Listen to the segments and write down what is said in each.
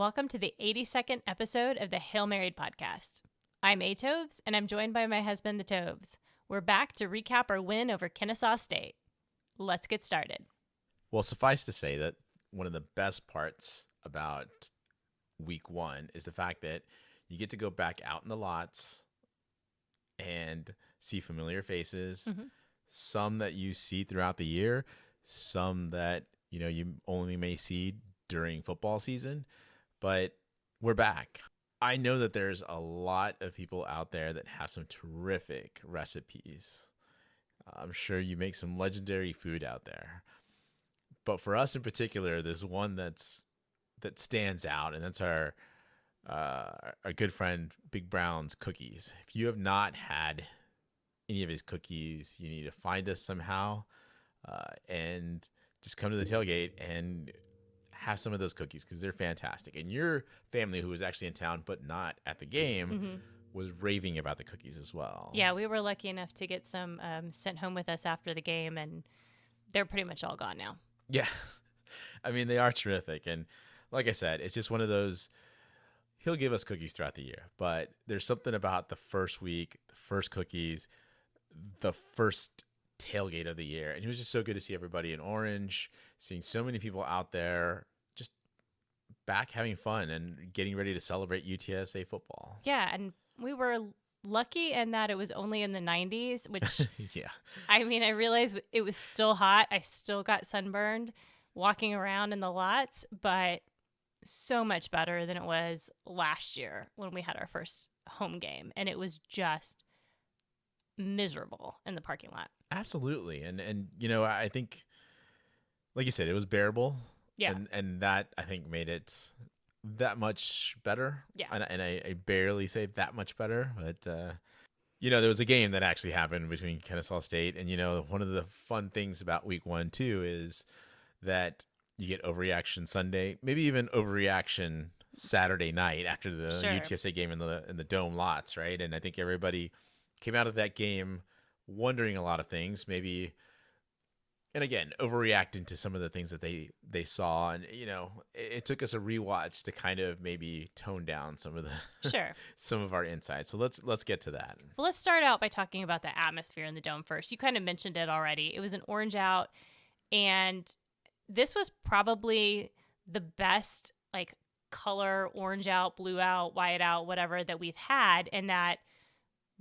welcome to the 82nd episode of the Hail Married podcast. I'm A. Toves, and I'm joined by my husband, the Toves. We're back to recap our win over Kennesaw State. Let's get started. Well, suffice to say that one of the best parts about week one is the fact that you get to go back out in the lots and see familiar faces, some that you see throughout the year, some that, you only may see during football season, but we're back. I know that there's a lot of people out there that have some terrific recipes. I'm sure you make some legendary food out there. But for us in particular, there's one that stands out, and that's our good friend Big Brown's cookies. If you have not had any of his cookies, you need to find us somehow and just come to the tailgate and have some of those cookies because they're fantastic. And your family, who was actually in town but not at the game, was raving about the cookies as well. Yeah, we were lucky enough to get some sent home with us after the game, and they're pretty much all gone now. Yeah. I mean, they are terrific. And like I said, it's just one of those, he'll give us cookies throughout the year, but there's something about the first week, the first cookies, the first tailgate of the year. And it was just so good to see everybody in orange, seeing so many people out there just back having fun and getting ready to celebrate UTSA football. Yeah, and we were lucky in that it was only in the 90s, which, yeah. I mean, I realized it was still hot. I still got sunburned walking around in the lots, but so much better than it was last year when we had our first home game. And it was just miserable in the parking lot. Absolutely. And I think, like you said, it was bearable. Yeah. And that, I think, made it that much better. Yeah. And I barely say that much better, but there was a game that actually happened between Kennesaw State and one of the fun things about week one too is that you get overreaction Sunday, maybe even overreaction Saturday night after the UTSA game in the dome lots, right? And I think everybody came out of that game wondering a lot of things, maybe. And again, overreacting to some of the things that they saw. And, it took us a rewatch to kind of maybe tone down some of the some of our insights. So let's get to that. Well, let's start out by talking about the atmosphere in the dome first. You kind of mentioned it already. It was an orange out, and this was probably the best color, orange out, blue out, white out, whatever that we've had, and that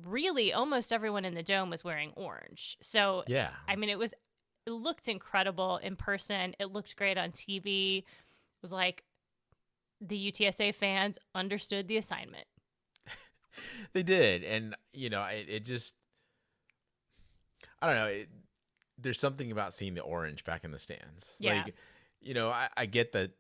really almost everyone in the dome was wearing orange. So, yeah, I mean, it looked incredible in person. It looked great on TV. It was like the UTSA fans understood the assignment. They did. And, it just, I don't know. There's something about seeing the orange back in the stands. Yeah. I get that,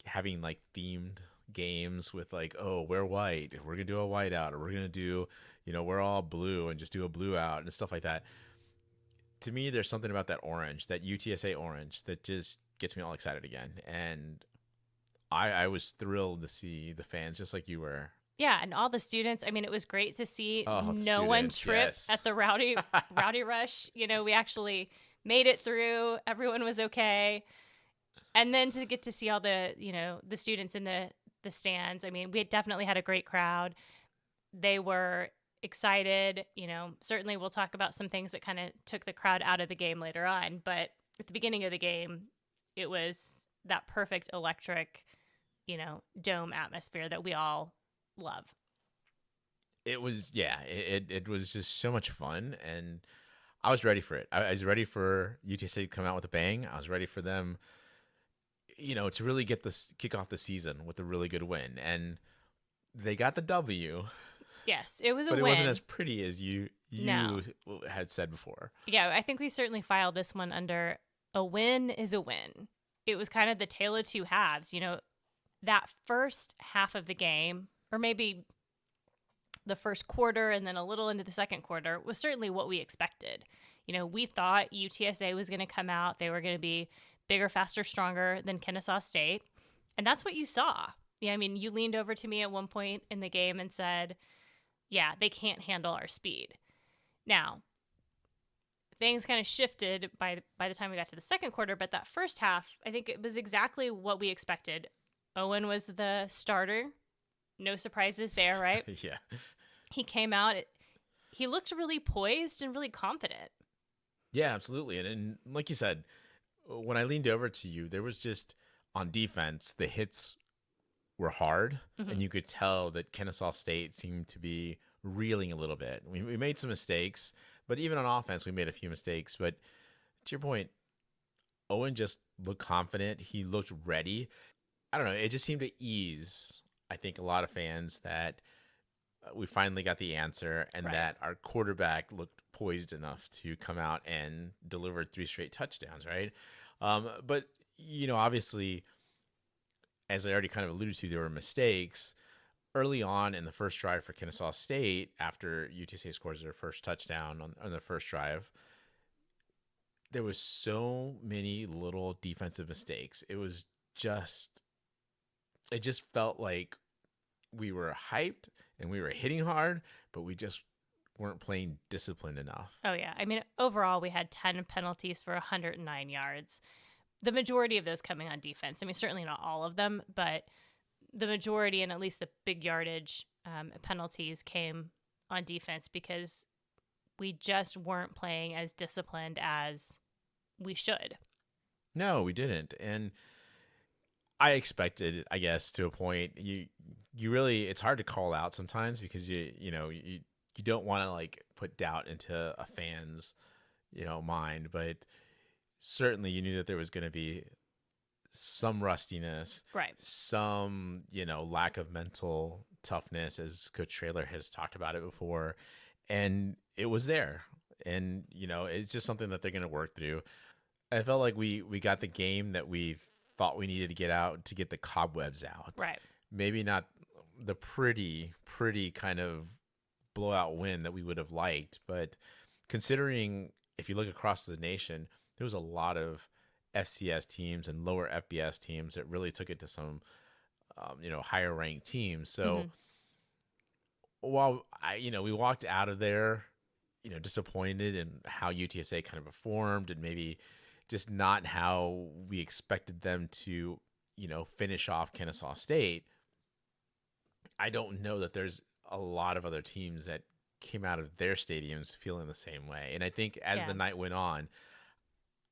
having themed games with we're white. We're going to do a white out, or we're going to do, we're all blue and just do a blue out and stuff like that. To me, there's something about that orange, that UTSA orange, that just gets me all excited again. And I was thrilled to see the fans just like you were. Yeah, and all the students. I mean, it was great to see no one trip at the rowdy rush. We actually made it through. Everyone was okay. And then to get to see all the, the students in the stands. I mean, we definitely had a great crowd. They were excited. Certainly we'll talk about some things that kind of took the crowd out of the game later on, but at the beginning of the game it was that perfect electric dome atmosphere that we all love. It was it was just so much fun, and I was ready for it. I was ready for UTSA to come out with a bang. I was ready for them to really kick off the season with a really good win, and they got the W. Yes, it was a win. But it wasn't as pretty as you had said before. Yeah, I think we certainly filed this one under a win is a win. It was kind of the tale of two halves. That first half of the game, or maybe the first quarter and then a little into the second quarter, was certainly what we expected. We thought UTSA was going to come out. They were going to be bigger, faster, stronger than Kennesaw State. And that's what you saw. Yeah, I mean, you leaned over to me at one point in the game and said, yeah, they can't handle our speed. Now, things kind of shifted by the time we got to the second quarter, but that first half, I think it was exactly what we expected. Owen was the starter. No surprises there, right? Yeah. He came out. He looked really poised and really confident. Yeah, absolutely. And like you said, when I leaned over to you, there was just on defense, the hits were hard, Mm-hmm. and you could tell that Kennesaw State seemed to be reeling a little bit. We made some mistakes, but even on offense, we made a few mistakes. But to your point, Owen just looked confident. He looked ready. I don't know. It just seemed to ease, I think, a lot of fans that we finally got the answer and Right. that our quarterback looked poised enough to come out and deliver 3 straight touchdowns, right? But, obviously, as I already kind of alluded to, there were mistakes. Early on in the first drive for Kennesaw State, after UTSA scores their first touchdown on the first drive, there was so many little defensive mistakes. It just felt like we were hyped and we were hitting hard, but we just weren't playing disciplined enough. Oh, yeah. I mean, overall, we had 10 penalties for 109 yards. The majority of those coming on defense. I mean, certainly not all of them, but the majority and at least the big yardage penalties came on defense because we just weren't playing as disciplined as we should. No, we didn't. And I expected, I guess, to a point. You really, it's hard to call out sometimes because you don't want to like put doubt into a fan's mind, but certainly you knew that there was going to be some rustiness, Right. some lack of mental toughness, as Coach Traylor has talked about it before, and it was there. And it's just something that they're going to work through. I felt like we got the game that we thought we needed to get out to get the cobwebs out. Right. Maybe not the pretty kind of blowout win that we would have liked, but considering if you look across the nation, there was a lot of FCS teams and lower FBS teams that really took it to some higher ranked teams. So while we walked out of there disappointed in how UTSA kind of performed and maybe just not how we expected them to finish off Kennesaw State, I don't know that there's a lot of other teams that came out of their stadiums feeling the same way. And I think as the night went on,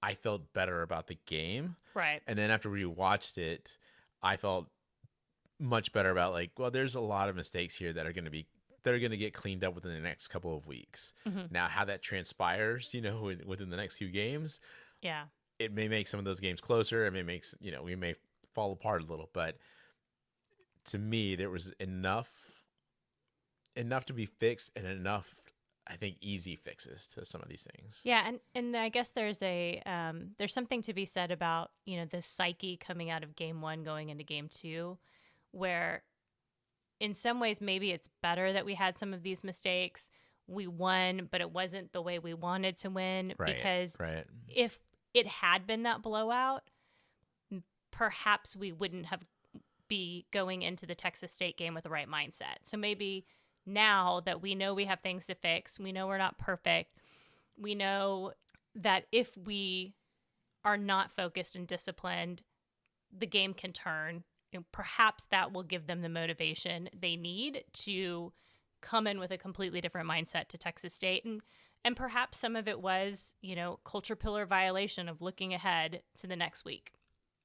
I felt better about the game. Right. And then after we watched it, I felt much better about there's a lot of mistakes here that are going to get cleaned up within the next couple of weeks. Mm-hmm. Now, how that transpires, within the next few games, it may make some of those games closer. It may make, we may fall apart a little, but to me, there was enough to be fixed and enough, I think, easy fixes to some of these things. Yeah, and I guess there's something to be said about the psyche coming out of game 1 going into game 2, where in some ways maybe it's better that we had some of these mistakes. We won, but it wasn't the way we wanted to win because if it had been that blowout, perhaps we wouldn't have be going into the Texas State game with the right mindset. So maybe now that we know we have things to fix, we know we're not perfect, we know that if we are not focused and disciplined, the game can turn. Perhaps that will give them the motivation they need to come in with a completely different mindset to Texas State. And perhaps some of it was, culture pillar violation of looking ahead to the next week.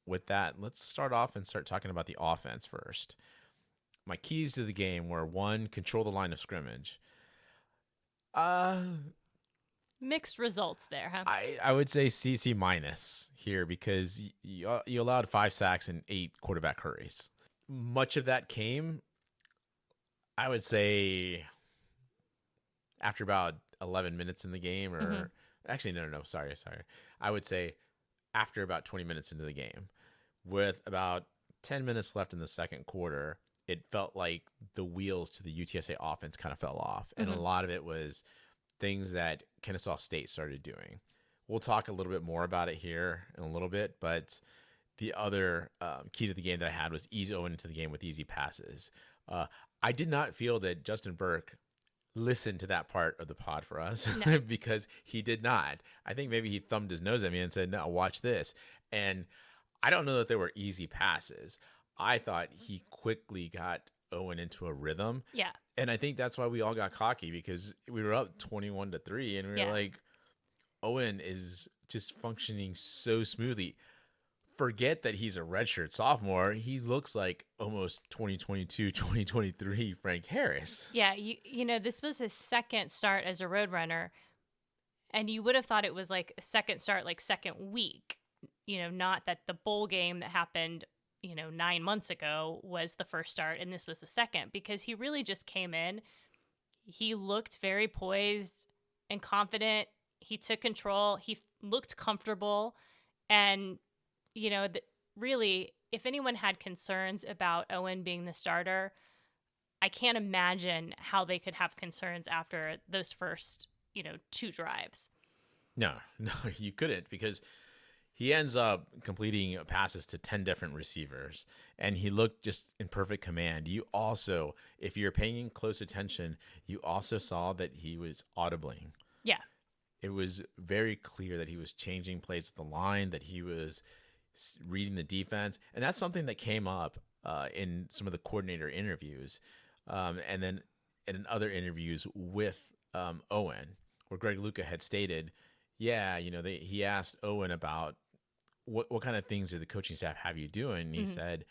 With that, let's start off and start talking about the offense first. My keys to the game were 1, control the line of scrimmage. Mixed results there, huh? I would say C minus here because you allowed 5 sacks and 8 quarterback hurries. Much of that came, I would say, after about 11 minutes in the game, or actually, no, sorry. I would say after about 20 minutes into the game, with about 10 minutes left in the second quarter, it felt like the wheels to the UTSA offense kind of fell off. And a lot of it was things that Kennesaw State started doing. We'll talk a little bit more about it here in a little bit, but the other key to the game that I had was ease Owen into the game with easy passes. I did not feel that Justin Burke listened to that part of the pod for us because he did not. I think maybe he thumbed his nose at me and said, no, watch this. And I don't know that they were easy passes. I thought he quickly got Owen into a rhythm. Yeah. And I think that's why we all got cocky, because we were up 21-3 and we were Yeah. like, Owen is just functioning so smoothly. Forget that he's a redshirt sophomore. He looks like almost 2022, 2023 Frank Harris. Yeah. This was his second start as a Roadrunner, and you would have thought it was like a second start, like second week. Not that the bowl game that happened, 9 months ago was the first start and this was the second, because he really just came in. He looked very poised and confident. He took control. He looked comfortable. And, really, if anyone had concerns about Owen being the starter, I can't imagine how they could have concerns after those first, 2 drives. No, you couldn't, because he ends up completing passes to 10 different receivers, and he looked just in perfect command. You also, if you're paying close attention, you also saw that he was audibling. Yeah. It was very clear that he was changing plays at the line, that he was reading the defense. And that's something that came up in some of the coordinator interviews, and then in other interviews with Owen, where Greg Luca had stated, he asked Owen about what kind of things did the coaching staff have you doing? And he said,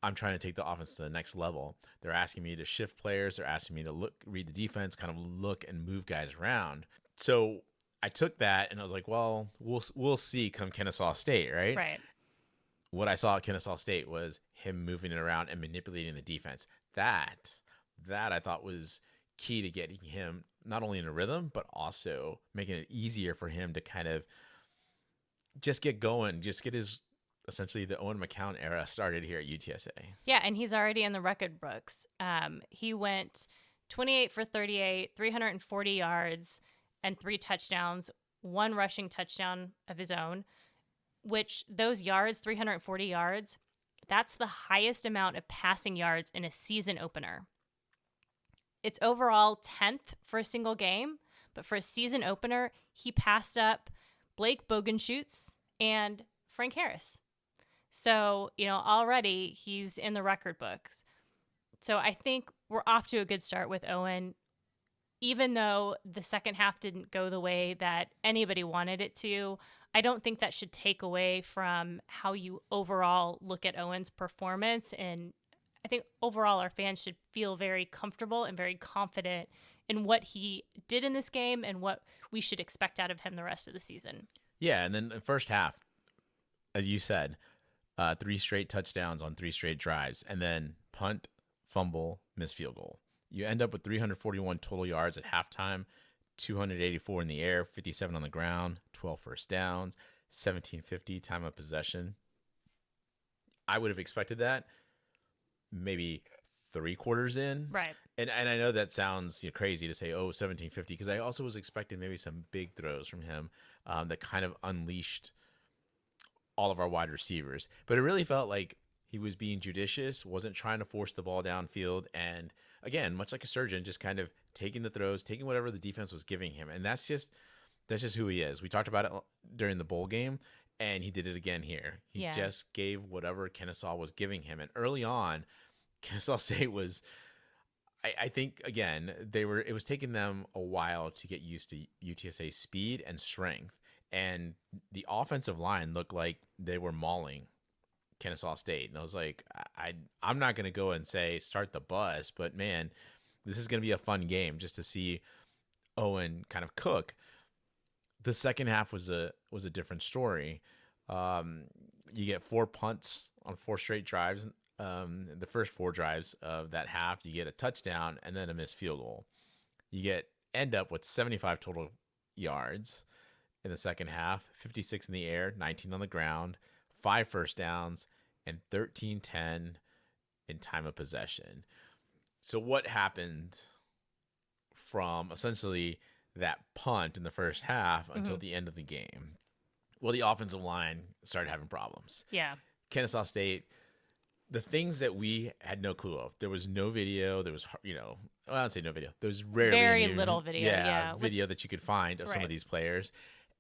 I'm trying to take the offense to the next level. They're asking me to shift players. They're asking me to read the defense, kind of look and move guys around. So I took that and I was like, well, we'll see come Kennesaw State, right? Right. What I saw at Kennesaw State was him moving it around and manipulating the defense. That I thought was key to getting him not only in a rhythm, but also making it easier for him to kind of just get going, just get his, essentially the Owen McCown era started here at UTSA. Yeah, and he's already in the record books. He went 28 for 38, 340 yards, and 3 touchdowns, 1 rushing touchdown of his own, which those yards, 340 yards, that's the highest amount of passing yards in a season opener. It's overall 10th for a single game, but for a season opener, he passed up Blake Bogenschutz and Frank Harris. So, already he's in the record books. So I think we're off to a good start with Owen, even though the second half didn't go the way that anybody wanted it to. I don't think that should take away from how you overall look at Owen's performance. And I think overall our fans should feel very comfortable and very confident in what he did in this game and what we should expect out of him the rest of the season. Yeah, and then the first half, as you said, 3 straight touchdowns on 3 straight drives, and then punt, fumble, missed field goal. You end up with 341 total yards at halftime, 284 in the air, 57 on the ground, 12 first downs, 1750 time of possession. I would have expected that maybe 3 quarters in. Right. And I know that sounds crazy to say, 1750, because I also was expecting maybe some big throws from him that kind of unleashed all of our wide receivers. But it really felt like he was being judicious, wasn't trying to force the ball downfield, and again, much like a surgeon, just kind of taking the throws, taking whatever the defense was giving him. And that's just who he is. We talked about it during the bowl game, and he did it again here. He just gave whatever Kennesaw was giving him. And early on, Kennesaw State was, I think, again, it was taking them a while to get used to UTSA's speed and strength. And the offensive line looked like they were mauling Kennesaw State. And I was like, I'm not going to go and say start the bus, but man, this is going to be a fun game just to see Owen kind of cook. The second half was a different story. You get 4 punts on 4 straight drives. The first 4 drives of that half, you get a touchdown and then a missed field goal. You end up with 75 total yards in the second half, 56 in the air, 19 on the ground, 5 first downs, and 13-10 in time of possession. So what happened from essentially that punt in the first half until the end of the game? Well, the offensive line started having problems. Yeah. Kennesaw State, the things that we had no clue of. There was no video. There was, well, I don't say no video. There was rarely very little video. Yeah. Video that you could find of some of these players.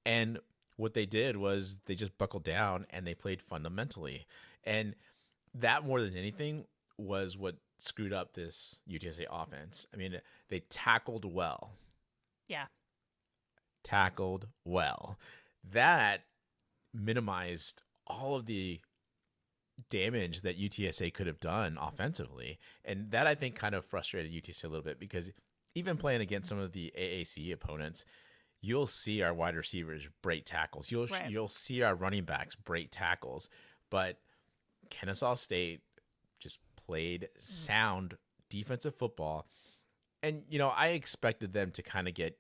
And what they did was they just buckled down and they played fundamentally. And that more than anything was what screwed up this UTSA offense. I mean, they tackled well. Yeah. Tackled well. That minimized all of the damage that UTSA could have done offensively. And that, I think, kind of frustrated UTSA a little bit, because even playing against some of the AAC opponents, you'll see our wide receivers break tackles. You'll see our running backs break tackles. But Kennesaw State just played sound defensive football. And, I expected them to kind of get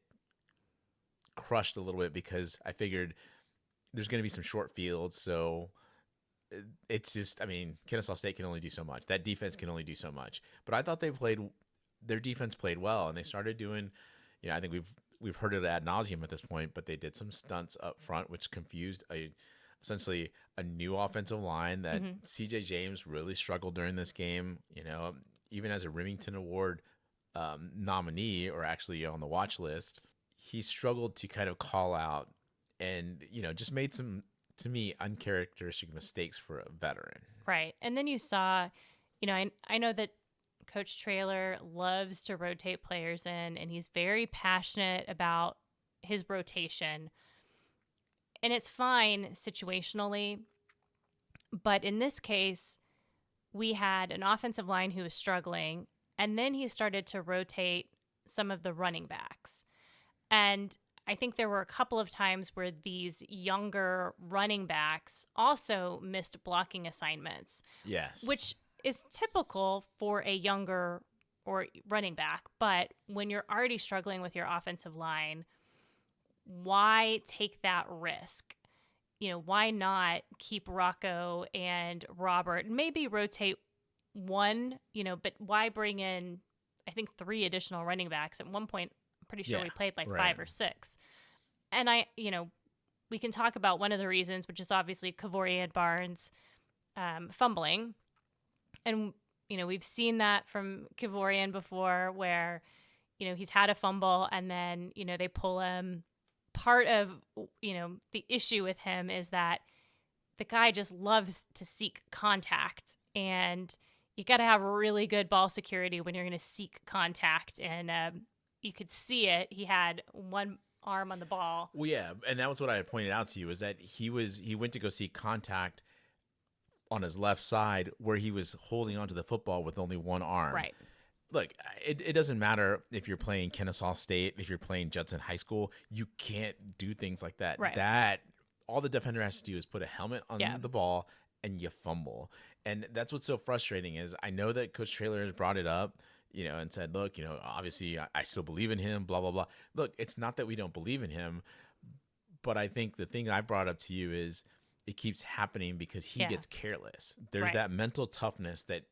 crushed a little bit, because I figured there's going to be some short fields. So it's just, I mean, Kennesaw State can only do so much. That defense can only do so much. But I thought their defense played well, and they started doing, I think we've heard it ad nauseum at this point, but they did some stunts up front, which confused essentially a new offensive line that CJ James really struggled during this game. Even as a Remington Award nominee, or actually on the watch list, he struggled to kind of call out, and just made some, to me, uncharacteristic mistakes for a veteran. Right. And then you saw, I know that Coach Traylor loves to rotate players in, and he's very passionate about his rotation. And it's fine situationally. But in this case, we had an offensive line who was struggling, and then he started to rotate some of the running backs. And I think there were a couple of times where these younger running backs also missed blocking assignments. Yes. Which is typical for a younger or running back. But when you're already struggling with your offensive line, why take that risk? Why not keep Rocco and Robert, maybe rotate one, but why bring in, I think, 3 additional running backs? At one point, I'm pretty sure we played like 5 or 6. And we can talk about one of the reasons, which is obviously Kavorian Barnes fumbling. And, we've seen that from Kavorian before, where, he's had a fumble and then, they pull him. Part of, the issue with him is that the guy just loves to seek contact, and you got to have really good ball security when you're going to seek contact. And you could see it. He had one arm on the ball. Well, yeah, and that was what I had pointed out to you, is that he went to go seek contact on his left side, where he was holding onto the football with only one arm. Right. Look, it doesn't matter if you're playing Kennesaw State, if you're playing Judson High School, you can't do things like that. Right. That all the defender has to do is put a helmet on the ball, and you fumble. And that's what's so frustrating. Is I know that Coach Traylor has brought it up, and said, look, obviously I still believe in him, blah, blah, blah. Look, it's not that we don't believe in him, but I think the thing I brought up to you is it keeps happening because he gets careless. There's that mental toughness that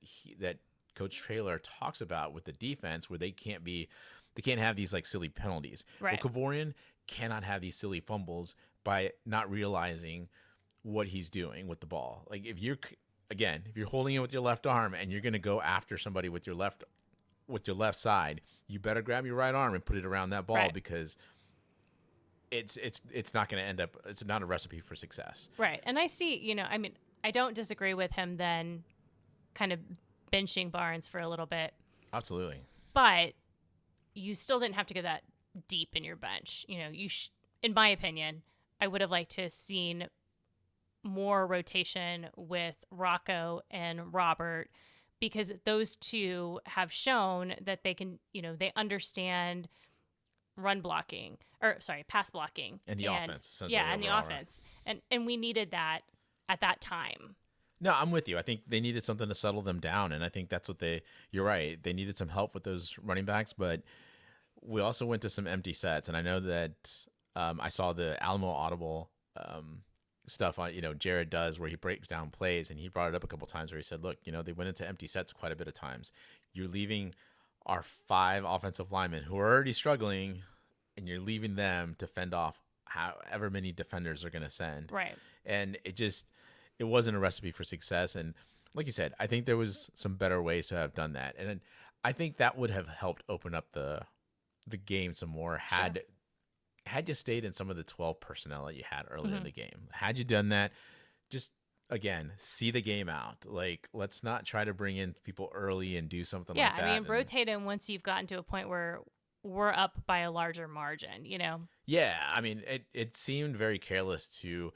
Coach Traylor talks about with the defense, where they can't have these like silly penalties. Right. Well, Kavorian cannot have these silly fumbles by not realizing what he's doing with the ball. Like if you're holding it with your left arm and you're going to go after somebody with your left side, you better grab your right arm and put it around that ball, because it's not going to end up. It's not a recipe for success. Right. And I see. I don't disagree with him then, kind of benching Barnes for a little bit. Absolutely. But you still didn't have to go that deep in your bench. In my opinion, I would have liked to have seen more rotation with Rocco and Robert, because those two have shown that they can, they understand pass blocking. And the offense, essentially. Yeah, and the offense. And we needed that at that time. No, I'm with you. I think they needed something to settle them down, and I think that's what you're right. They needed some help with those running backs, but we also went to some empty sets, and I know that I saw the Alamo Audible stuff on, Jared does, where he breaks down plays, and he brought it up a couple times where he said, look, they went into empty sets quite a bit of times. You're leaving our 5 offensive linemen who are already struggling, and you're leaving them to fend off however many defenders are going to send. Right. And it wasn't a recipe for success. And like you said, I think there was some better ways to have done that. And I think that would have helped open up the game some more had you stayed in some of the 12 personnel that you had earlier in the game. Had you done that, just again, see the game out. Like, let's not try to bring in people early and do something Yeah, like I that. mean, And rotate him once you've gotten to a point where we're up by a larger margin, you know? yeah, I mean, it seemed very careless to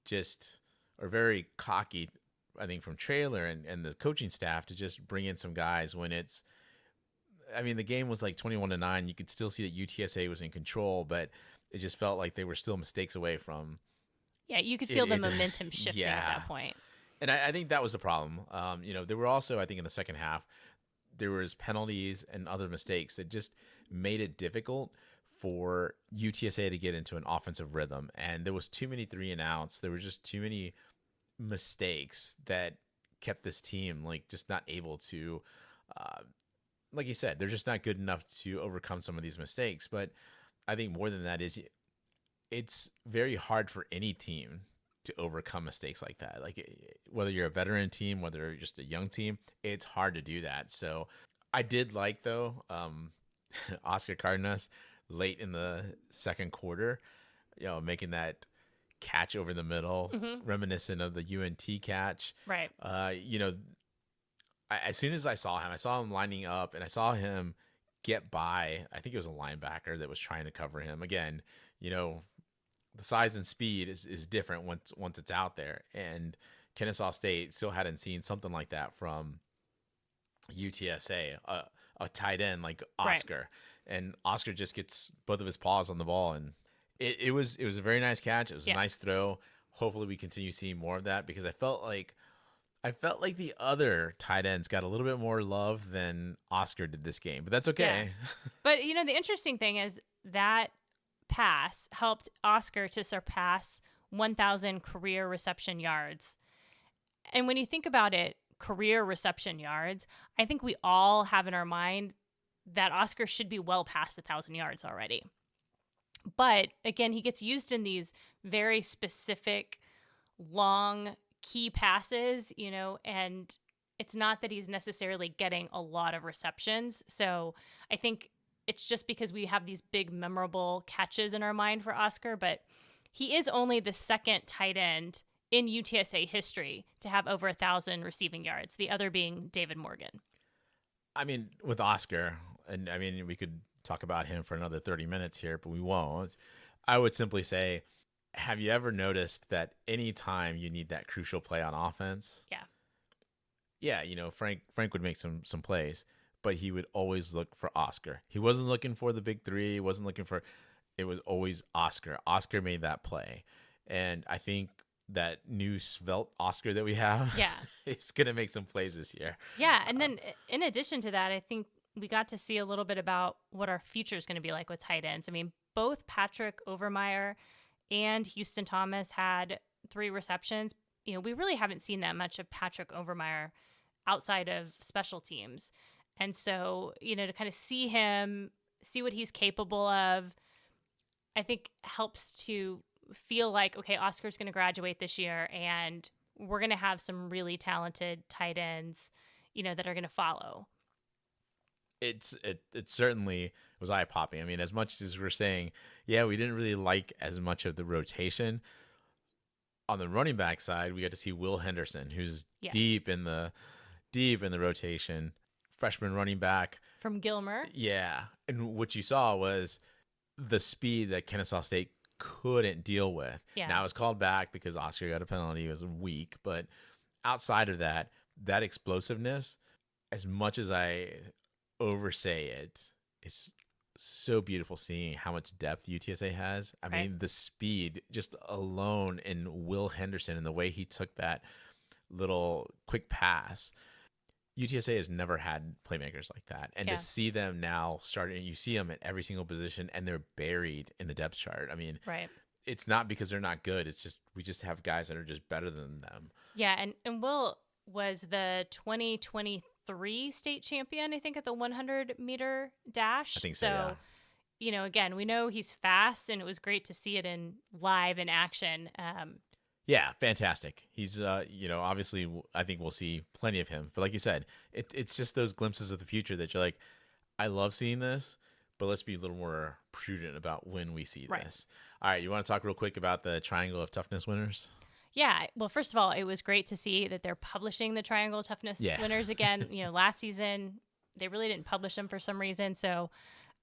just, or very cocky, I think, from Trailer and the coaching staff to just bring in some guys when it's, I mean, the game was like 21-9. You could still see that UTSA was in control, but it just felt like they were still mistakes away from Yeah, you could feel the it. momentum shifting at Yeah. that point. And I think that was the problem. There were also, I think, in the second half, there was penalties and other mistakes that just made it difficult for UTSA to get into an offensive rhythm. And there was too many 3-and-outs. There were just too many mistakes that kept this team like just not able to, like you said, they're just not good enough to overcome some of these mistakes. But I think more than that is it's very hard for any team to overcome mistakes like that. Like, whether you're a veteran team, whether you're just a young team, it's hard to do that. So I did like, though, Oscar Cardenas late in the second quarter, making that catch over the middle, reminiscent of the UNT catch. Right. As soon as I saw him lining up, and I saw him get by, I think it was a linebacker that was trying to cover him. Again, the size and speed is different once it's out there. And Kennesaw State still hadn't seen something like that from UTSA, a tight end like Oscar. Right. And Oscar just gets both of his paws on the ball, and it was a very nice catch. It was a nice throw. Hopefully we continue seeing more of that, because I felt like the other tight ends got a little bit more love than Oscar did this game, but that's okay. Yeah. But the interesting thing is that pass helped Oscar to surpass 1,000 career reception yards. And when you think about it, career reception yards, I think we all have in our mind that Oscar should be well past 1,000 yards already. But again, he gets used in these very specific, long, key passes, and it's not that he's necessarily getting a lot of receptions. So I think it's just because we have these big, memorable catches in our mind for Oscar, but he is only the second tight end in UTSA history to have over 1,000 receiving yards, the other being David Morgan. I mean, with Oscar, and I mean, we could talk about him for another 30 minutes here, but we won't. I would simply say, have you ever noticed that any time you need that crucial play on offense? Yeah, Frank would make some plays, but he would always look for Oscar. He wasn't looking for the big three. He wasn't looking for, it was always Oscar. Oscar made that play. And I think that new svelte Oscar that we have, is going to make some plays this year. Yeah, and then in addition to that, I think we got to see a little bit about what our future is going to be like with tight ends. I mean, both Patrick Overmeyer and Houston Thomas had 3 receptions. We really haven't seen that much of Patrick Overmeyer outside of special teams. And so, to kind of see what he's capable of, I think helps to feel like, okay, Oscar's going to graduate this year and we're going to have some really talented tight ends, that are going to follow. It certainly was eye-popping. I mean, as much as we're saying, yeah, we didn't really like as much of the rotation. On the running back side, we got to see Will Henderson, who's deep in the rotation, freshman running back from Gilmer. Yeah, and what you saw was the speed that Kennesaw State couldn't deal with. Yeah. Now it was called back because Oscar got a penalty. It was weak, but outside of that explosiveness, as much as I oversay it, it's so beautiful seeing how much depth UTSA has. I mean, the speed just alone in Will Henderson and the way he took that little quick pass. UTSA has never had playmakers like that. And to see them now starting, you see them at every single position and they're buried in the depth chart. I mean, it's not because they're not good. It's just, we just have guys that are just better than them. Yeah. And Will was the 2023 state champion, I think, at the 100 meter dash. I think so, yeah. Again, we know he's fast and it was great to see it in live in action. Yeah, fantastic. He's, obviously, I think we'll see plenty of him. But like you said, it's just those glimpses of the future that you're like, I love seeing this, but let's be a little more prudent about when we see this. All right, you want to talk real quick about the Triangle of Toughness winners? Yeah. Well, first of all, it was great to see that they're publishing the triangle toughness Yeah. winners again. Last season, they really didn't publish them for some reason. So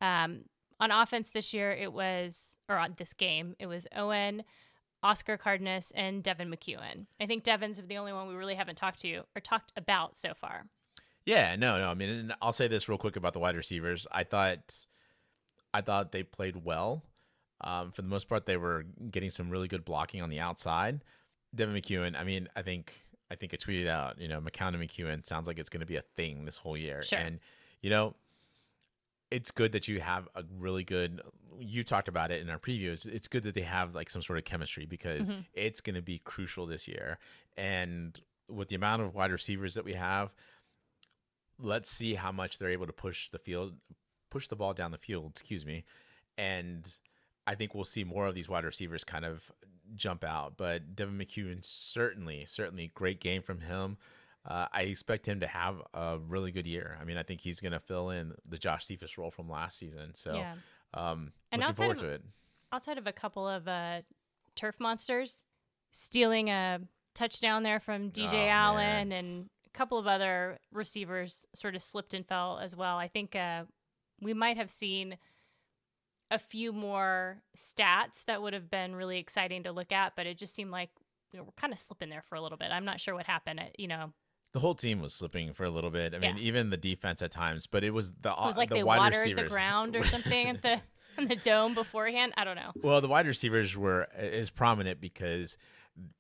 on offense this year, or on this game, it was Owen, Oscar Cardenas, and Devin McEwen. I think Devin's the only one we really haven't talked about so far. Yeah, no. I mean, and I'll say this real quick about the wide receivers. I thought they played well. For the most part, they were getting some really good blocking on the outside. Devin McEwen, I mean, I think I tweeted out, McCown and McEwen sounds like it's going to be a thing this whole year. Sure. And, it's good that you have a really good, you talked about it in our previews. It's good that they have like some sort of chemistry because it's going to be crucial this year. And with the amount of wide receivers that we have, let's see how much they're able to push the ball down the field, And I think we'll see more of these wide receivers kind of jump out. But Devin McEwen, certainly great game from him. I expect him to have a really good year. I mean, I think he's going to fill in the Josh Cephas role from last season. So Yeah. looking forward to it. Outside of a couple of turf monsters stealing a touchdown there from DJ Allen and a couple of other receivers sort of slipped and fell as well, I think we might have seen a few more stats that would have been really exciting to look at, but it just seemed like we're kind of slipping there for a little bit. I'm not sure what happened. The whole team was slipping for a little bit. I mean, even the defense at times, but it was like the they wide watered receivers. the ground or something at the dome beforehand. I don't know. Well, the wide receivers were as prominent because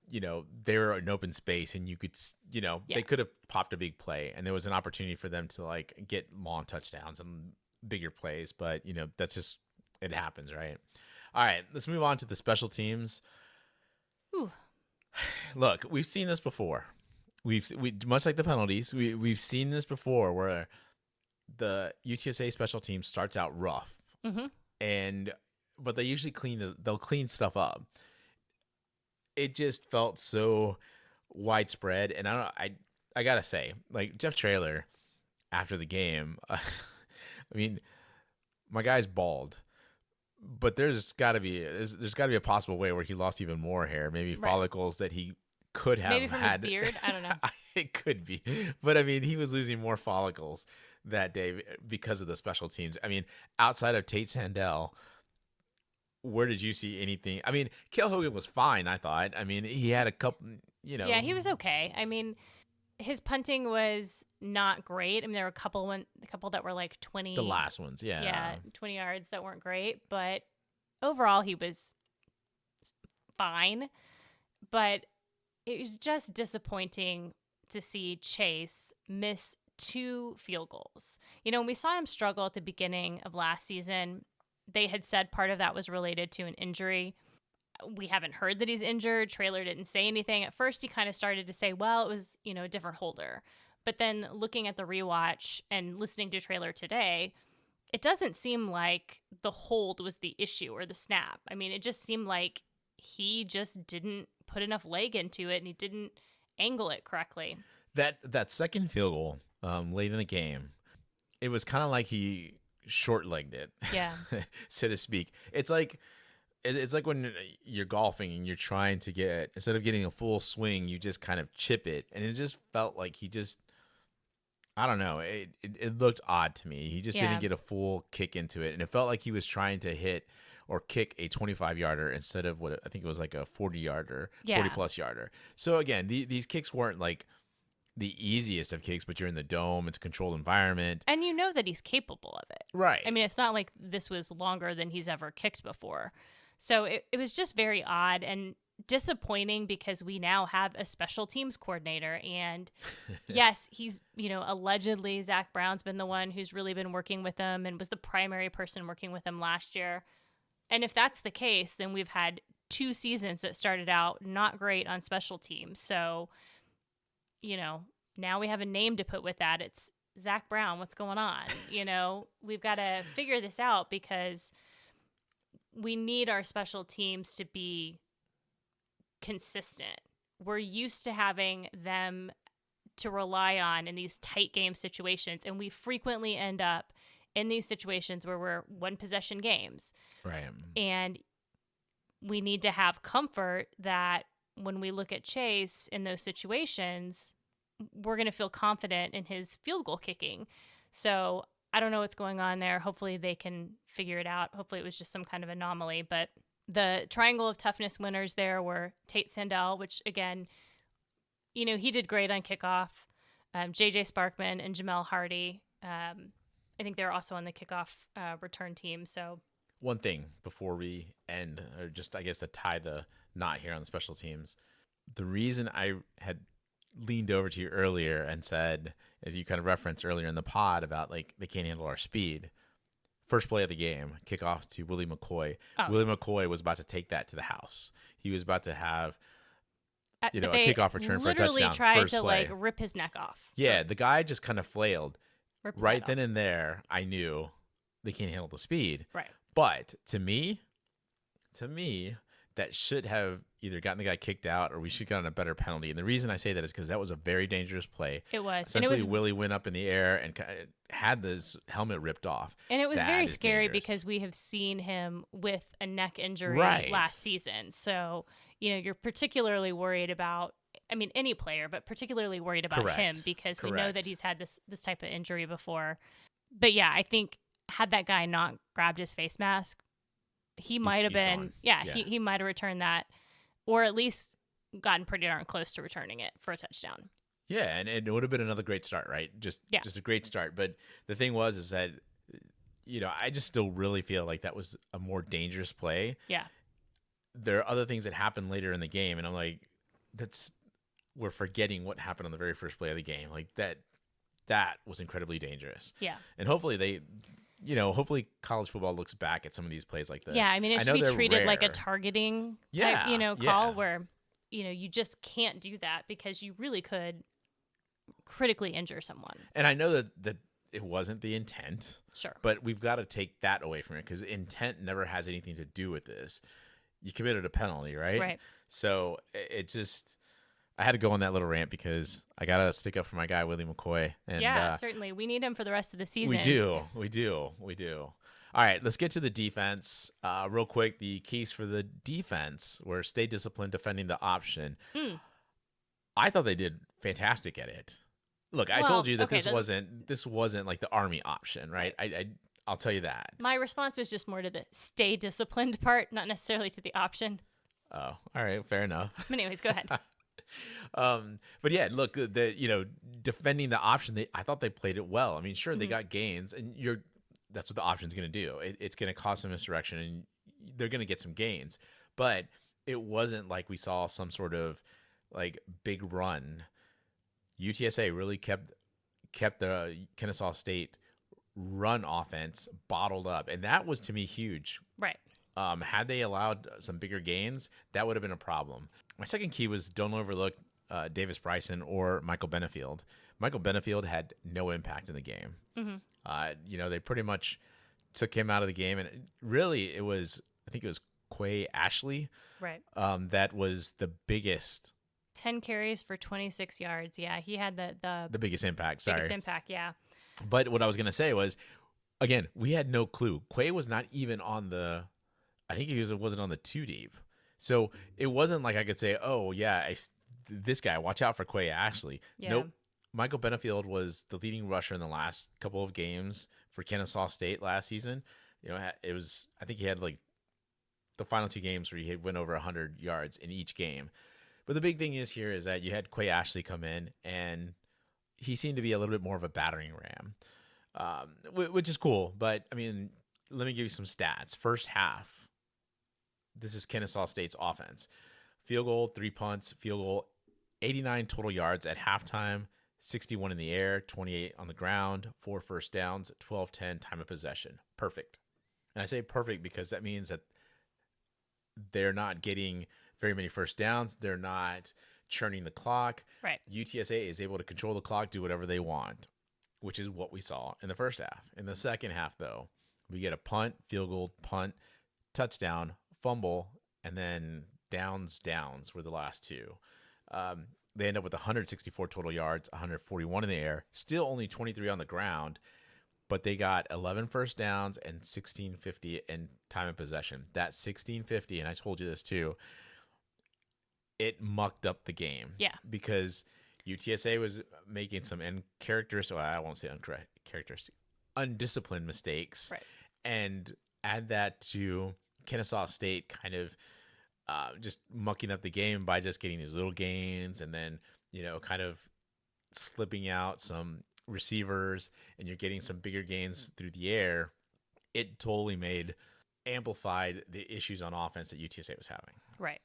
they were in open space and you could they could have popped a big play and there was an opportunity for them to like get long touchdowns and bigger plays, but that's just it happens, right? All right, let's move on to the special teams. Ooh. Look, we've seen this before. We much like the penalties, we've seen this before where the UTSA special team starts out rough, but they usually they'll clean stuff up. It just felt so widespread, and I gotta say, like Jeff Traylor after the game, I mean, my guy's bald, but there's got to be a possible way where he lost even more hair, maybe follicles that he could have maybe from had. his beard. I don't know. It could be, but I mean, he was losing more follicles that day because of the special teams. I mean, outside of Tate Sandell, where did you see anything? I mean, Cale Hogan was fine, I thought. I mean, he had a couple, Yeah, he was okay. I mean, his punting was not great. I mean, there were a couple that were like 20. The last ones, yeah. Yeah, 20 yards that weren't great, but overall he was fine. But it was just disappointing to see Chase miss 2 field goals. When we saw him struggle at the beginning of last season, they had said part of that was related to an injury. We haven't heard that he's injured. Traylor didn't say anything. At first, he kind of started to say, well, it was, a different holder. But then looking at the rewatch and listening to Traylor today, it doesn't seem like the hold was the issue or the snap. I mean, it just seemed like he just didn't put enough leg into it and he didn't angle it correctly. That second field goal late in the game, it was kind of like he short-legged it, so to speak. It's like when you're golfing and you're trying to get, instead of getting a full swing, you just kind of chip it, and it just felt like he just, I don't know, it looked odd to me. He just didn't get a full kick into it, and it felt like he was trying to hit or kick a 25-yarder instead of what I think it was like a 40-yarder, 40-plus yarder. So again, these kicks weren't like the easiest of kicks, but you're in the dome. It's a controlled environment. And you know that he's capable of it. Right. I mean, it's not like this was longer than he's ever kicked before. So it was just very odd and disappointing because we now have a special teams coordinator. And yes, he's, allegedly Zach Brown's been the one who's really been working with him and was the primary person working with him last year. And if that's the case, then we've had 2 seasons that started out not great on special teams. So, now we have a name to put with that. It's Zach Brown. What's going on? We've got to figure this out because we need our special teams to be consistent. We're used to having them to rely on in these tight game situations, and we frequently end up in these situations where we're 1-possession games. Right. And we need to have comfort that when we look at Chase in those situations, we're going to feel confident in his field goal kicking. So I don't know what's going on there. Hopefully they can figure it out. Hopefully it was just some kind of anomaly. But the triangle of toughness winners there were Tate Sandell, which again, he did great on kickoff. JJ Sparkman and Jamel Hardy. I think they're also on the kickoff return team. So one thing before we end, or just I guess to tie the knot here on the special teams, the reason I had leaned over to you earlier and said, as you kind of referenced earlier in the pod about like they can't handle our speed. First play of the game, kickoff to Willie McCoy. Oh. Willie McCoy was about to take that to the house. He was about to have a they kickoff return for a touchdown. Literally tried first to play. like rip his neck off. Yeah, the guy just kind of flailed. Ripped Right then and there, I knew they can't handle the speed. Right. But to me, that should have either gotten the guy kicked out or we should have gotten a better penalty. And the reason I say that is because that was a very dangerous play. It was. Essentially, Willie went up in the air and had his helmet ripped off. And it was very scary dangerous. Because we have seen him with a neck injury last season. So, you're particularly worried about, any player, but particularly worried about him because we know that he's had this type of injury before. But yeah, I think had that guy not grabbed his face mask, he might have been, he might have returned that, or at least gotten pretty darn close to returning it for a touchdown. Yeah, and it would have been another great start, right? Just a great start. But the thing is that, I just still really feel like that was a more dangerous play. Yeah. There are other things that happened later in the game, and I'm like, we're forgetting what happened on the very first play of the game. Like that was incredibly dangerous. Yeah. And hopefully hopefully college football looks back at some of these plays like this. Yeah, it should be treated like a targeting type, call where, you just can't do that because you really could critically injure someone. And I know that it wasn't the intent. Sure. But we've got to take that away from it because intent never has anything to do with this. You committed a penalty, right? Right. So it just... I had to go on that little rant because I got to stick up for my guy, Willie McCoy. And, certainly. We need him for the rest of the season. We do. All right, let's get to the defense. Real quick, the keys for the defense were stay disciplined, defending the option. I thought they did fantastic at it. Look, I told you that this wasn't like the Army option, right? I'll tell you that. My response was just more to the stay disciplined part, not necessarily to the option. Oh, all right, fair enough. But anyways, go ahead. But yeah, look, defending the option, I thought they played it well. Sure, they got gains, and that's what the option's going to do. It's going to cause some misdirection, and they're going to get some gains. But it wasn't like we saw some sort of like big run. UTSA really kept the Kennesaw State run offense bottled up, and that was to me huge. Right. Had they allowed some bigger gains, that would have been a problem. My second key was don't overlook Davis Bryson or Michael Benefield. Michael Benefield had no impact in the game. Mm-hmm. They pretty much took him out of the game, and really I think it was Quay Ashley. Right. That was the biggest. 10 carries for 26 yards. Yeah, he had the biggest impact. Sorry. Biggest impact, yeah. But what I was going to say was, again, we had no clue. Quay was not even on the... I think he wasn't on the 2 deep. So it wasn't like I could say, oh, yeah, this guy, watch out for Quay Ashley. Yeah. Nope. Michael Benefield was the leading rusher in the last couple of games for Kennesaw State last season. It was, I think he had like the final 2 games where he went over 100 yards in each game. But the big thing is that you had Quay Ashley come in, and he seemed to be a little bit more of a battering ram, which is cool. But, let me give you some stats. First half. This is Kennesaw State's offense. Field goal, 3 punts, field goal, 89 total yards at halftime, 61 in the air, 28 on the ground, 4 first downs, 12-10 time of possession. Perfect. And I say perfect because that means that they're not getting very many first downs. They're not churning the clock. Right. UTSA is able to control the clock, do whatever they want, which is what we saw in the first half. In the second half, though, we get a punt, field goal, punt, touchdown, fumble, and then downs were the last 2. They end up with 164 total yards, 141 in the air, still only 23 on the ground, but they got 11 first downs and 1650 in time of possession. That 1650, and I told you this too, it mucked up the game. Yeah. Because UTSA was making some uncharacteristic, well, I won't say uncharacteristic, undisciplined mistakes. Right. And add that to Kennesaw State kind of just mucking up the game by just getting these little gains and then, kind of slipping out some receivers, and you're getting some bigger gains through the air. It totally amplified the issues on offense that UTSA was having. Right.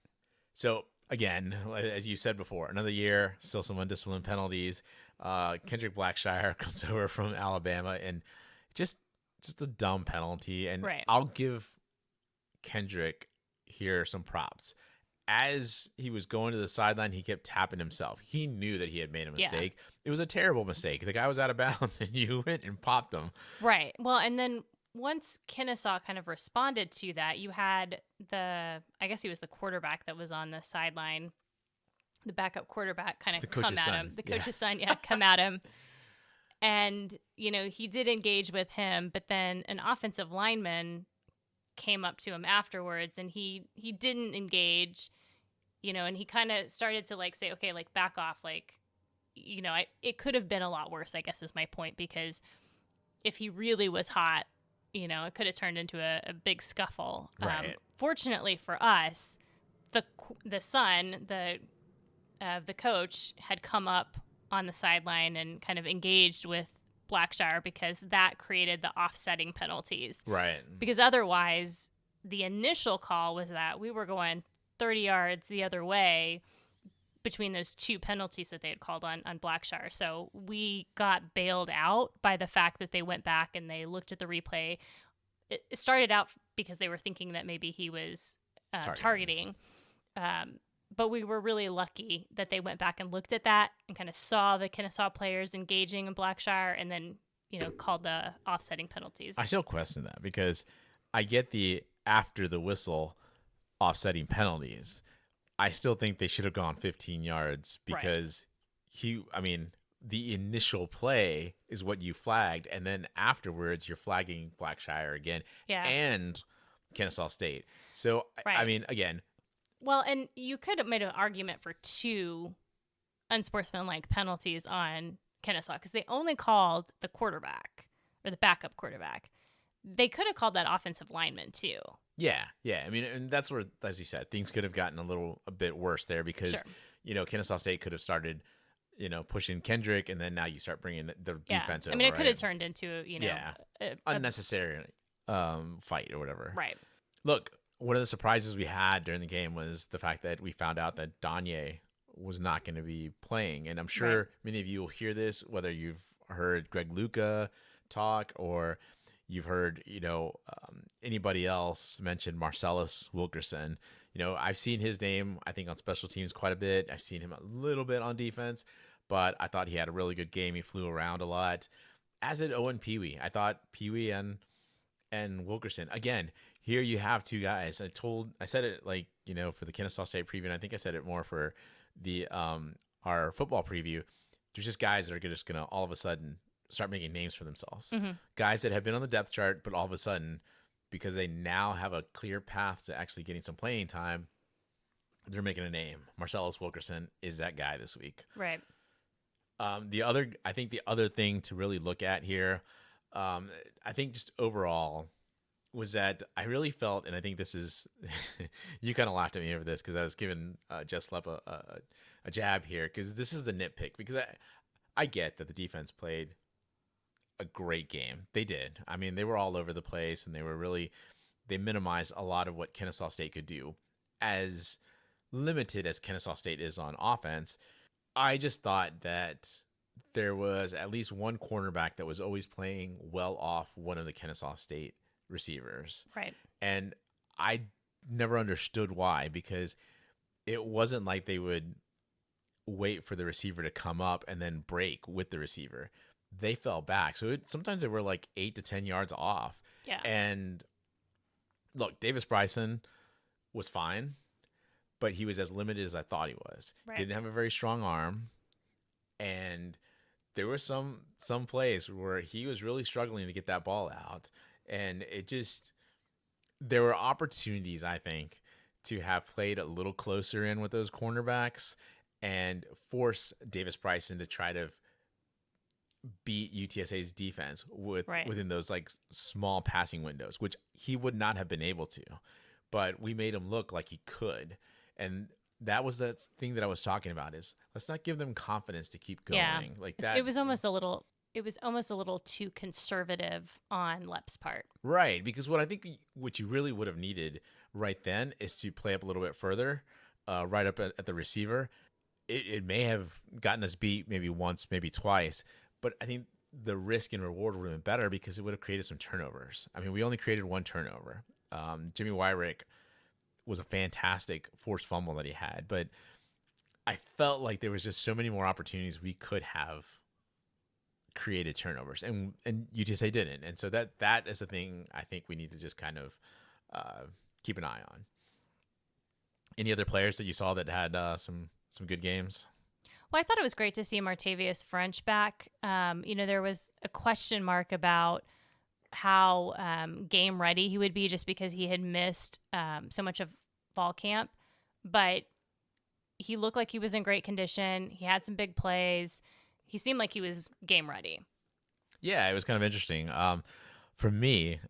So again, as you said before, another year, still some undisciplined penalties. Kendrick Blackshire comes over from Alabama, and just a dumb penalty. And right. I'll give Kendrick here some props. As he was going to the sideline, he kept tapping himself. He knew that he had made a mistake. Yeah. It was a terrible mistake. The guy was out of bounds, and you went and popped him. Right. Well, and then once Kennesaw kind of responded to that, you had I guess he was the quarterback that was on the sideline, the backup quarterback kind of come at him. The coach's son, come at him. And, he did engage with him, but then an offensive lineman came up to him afterwards, and he didn't engage, and he kind of started to say, okay, back off. It could have been a lot worse, I guess is my point, because if he really was hot, it could have turned into a big scuffle. Right. Fortunately for us, the son, the coach, had come up on the sideline and kind of engaged with Blackshire, because that created the offsetting penalties. Right. Because otherwise, the initial call was that we were going 30 yards the other way between those two penalties that they had called on Blackshire. So we got bailed out by the fact that they went back and they looked at the replay. It started out because they were thinking that maybe he was targeting. But we were really lucky that they went back and looked at that and kind of saw the Kennesaw players engaging in Blackshire, and then, called the offsetting penalties. I still question that, because I get the after the whistle offsetting penalties. I still think they should have gone 15 yards, because the initial play is what you flagged, and then afterwards you're flagging Blackshire again and Kennesaw State. So, again. Well, and you could have made an argument for two unsportsmanlike penalties on Kennesaw, because they only called the quarterback or the backup quarterback. They could have called that offensive lineman too. Yeah. And that's where, as you said, things could have gotten a bit worse there, because, Kennesaw State could have started, pushing Kendrick, and then now you start bringing the defense over. It could have turned into, unnecessary fight or whatever. Right. Look, one of the surprises we had during the game was the fact that we found out that Danye was not going to be playing. And I'm sure many of you will hear this, whether you've heard Greg Luca talk or you've heard, anybody else mention Marcellus Wilkerson. I've seen his name, I think, on special teams quite a bit. I've seen him a little bit on defense, but I thought he had a really good game. He flew around a lot, as did Owen Pee-wee. I thought Pee-wee and Wilkerson, again, here you have two guys. I said it for the Kennesaw State preview, and I think I said it more for the our football preview. There's just guys that are just going to all of a sudden start making names for themselves. Mm-hmm. Guys that have been on the depth chart, but all of a sudden, because they now have a clear path to actually getting some playing time, they're making a name. Marcellus Wilkerson is that guy this week. Right. The other thing to really look at here, I think just overall, was that I really felt, and I think this is, you kind of laughed at me over this because I was giving Jess Lepp a jab here, because this is the nitpick, because I get that the defense played a great game. They did. They were all over the place, and they minimized a lot of what Kennesaw State could do. As limited as Kennesaw State is on offense, I just thought that there was at least one cornerback that was always playing well off one of the Kennesaw State receivers. Right. And I never understood why, because it wasn't like they would wait for the receiver to come up and then break with the receiver. They fell back. So sometimes they were 8 to 10 yards off. Yeah. And look, Davis Bryson was fine, but he was as limited as I thought he was. Right. Didn't have a very strong arm. And there were some plays where he was really struggling to get that ball out. And there were opportunities, I think, to have played a little closer in with those cornerbacks and force Davis Bryson to try to beat UTSA's defense Right. within those like small passing windows, which he would not have been able to. But we made him look like he could. And that was the thing that I was talking about is let's not give them confidence to keep Yeah. going like that. It was almost a little too conservative on Lep's part. Right. Because what I think what you really would have needed right then is to play up a little bit further, right up at the receiver. It may have gotten us beat maybe once, maybe twice, but I think the risk and reward would have been better because it would have created some turnovers. I mean, we only created one turnover. Jimmy Wyrick was a fantastic forced fumble that he had, but I felt like there was just so many more opportunities we could have created turnovers, and UTSA didn't. And so that is a thing I think we need to just kind of keep an eye on. Any other players that you saw that had some good games? Well, I thought it was great to see Martavius French back. There was a question mark about how game ready he would be just because he had missed so much of fall camp. But he looked like he was in great condition. He had some big plays. He seemed like he was game ready. Yeah, it was kind of interesting. For me,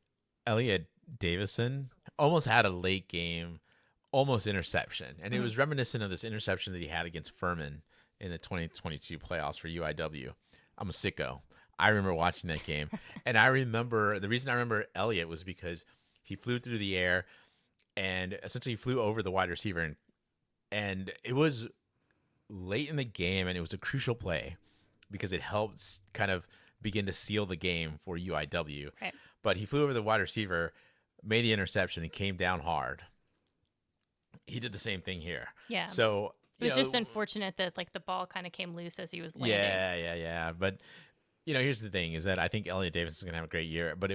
Elliot Davison almost had a late game, almost interception. And it was reminiscent of this interception that he had against Furman in the 2022 playoffs for UIW. I'm a sicko. I remember watching that game. And I remember, the reason I remember Elliott was because he flew through the air and essentially flew over the wide receiver. And it was late in the game, and it was a crucial play because it helped kind of begin to seal the game for UIW. Right. But he flew over the wide receiver, made the interception, and came down hard. He did the same thing here. Yeah. So it was just unfortunate that like the ball kind of came loose as he was landing. Yeah. But here's the thing: is that I think Elliot Davis is going to have a great year. But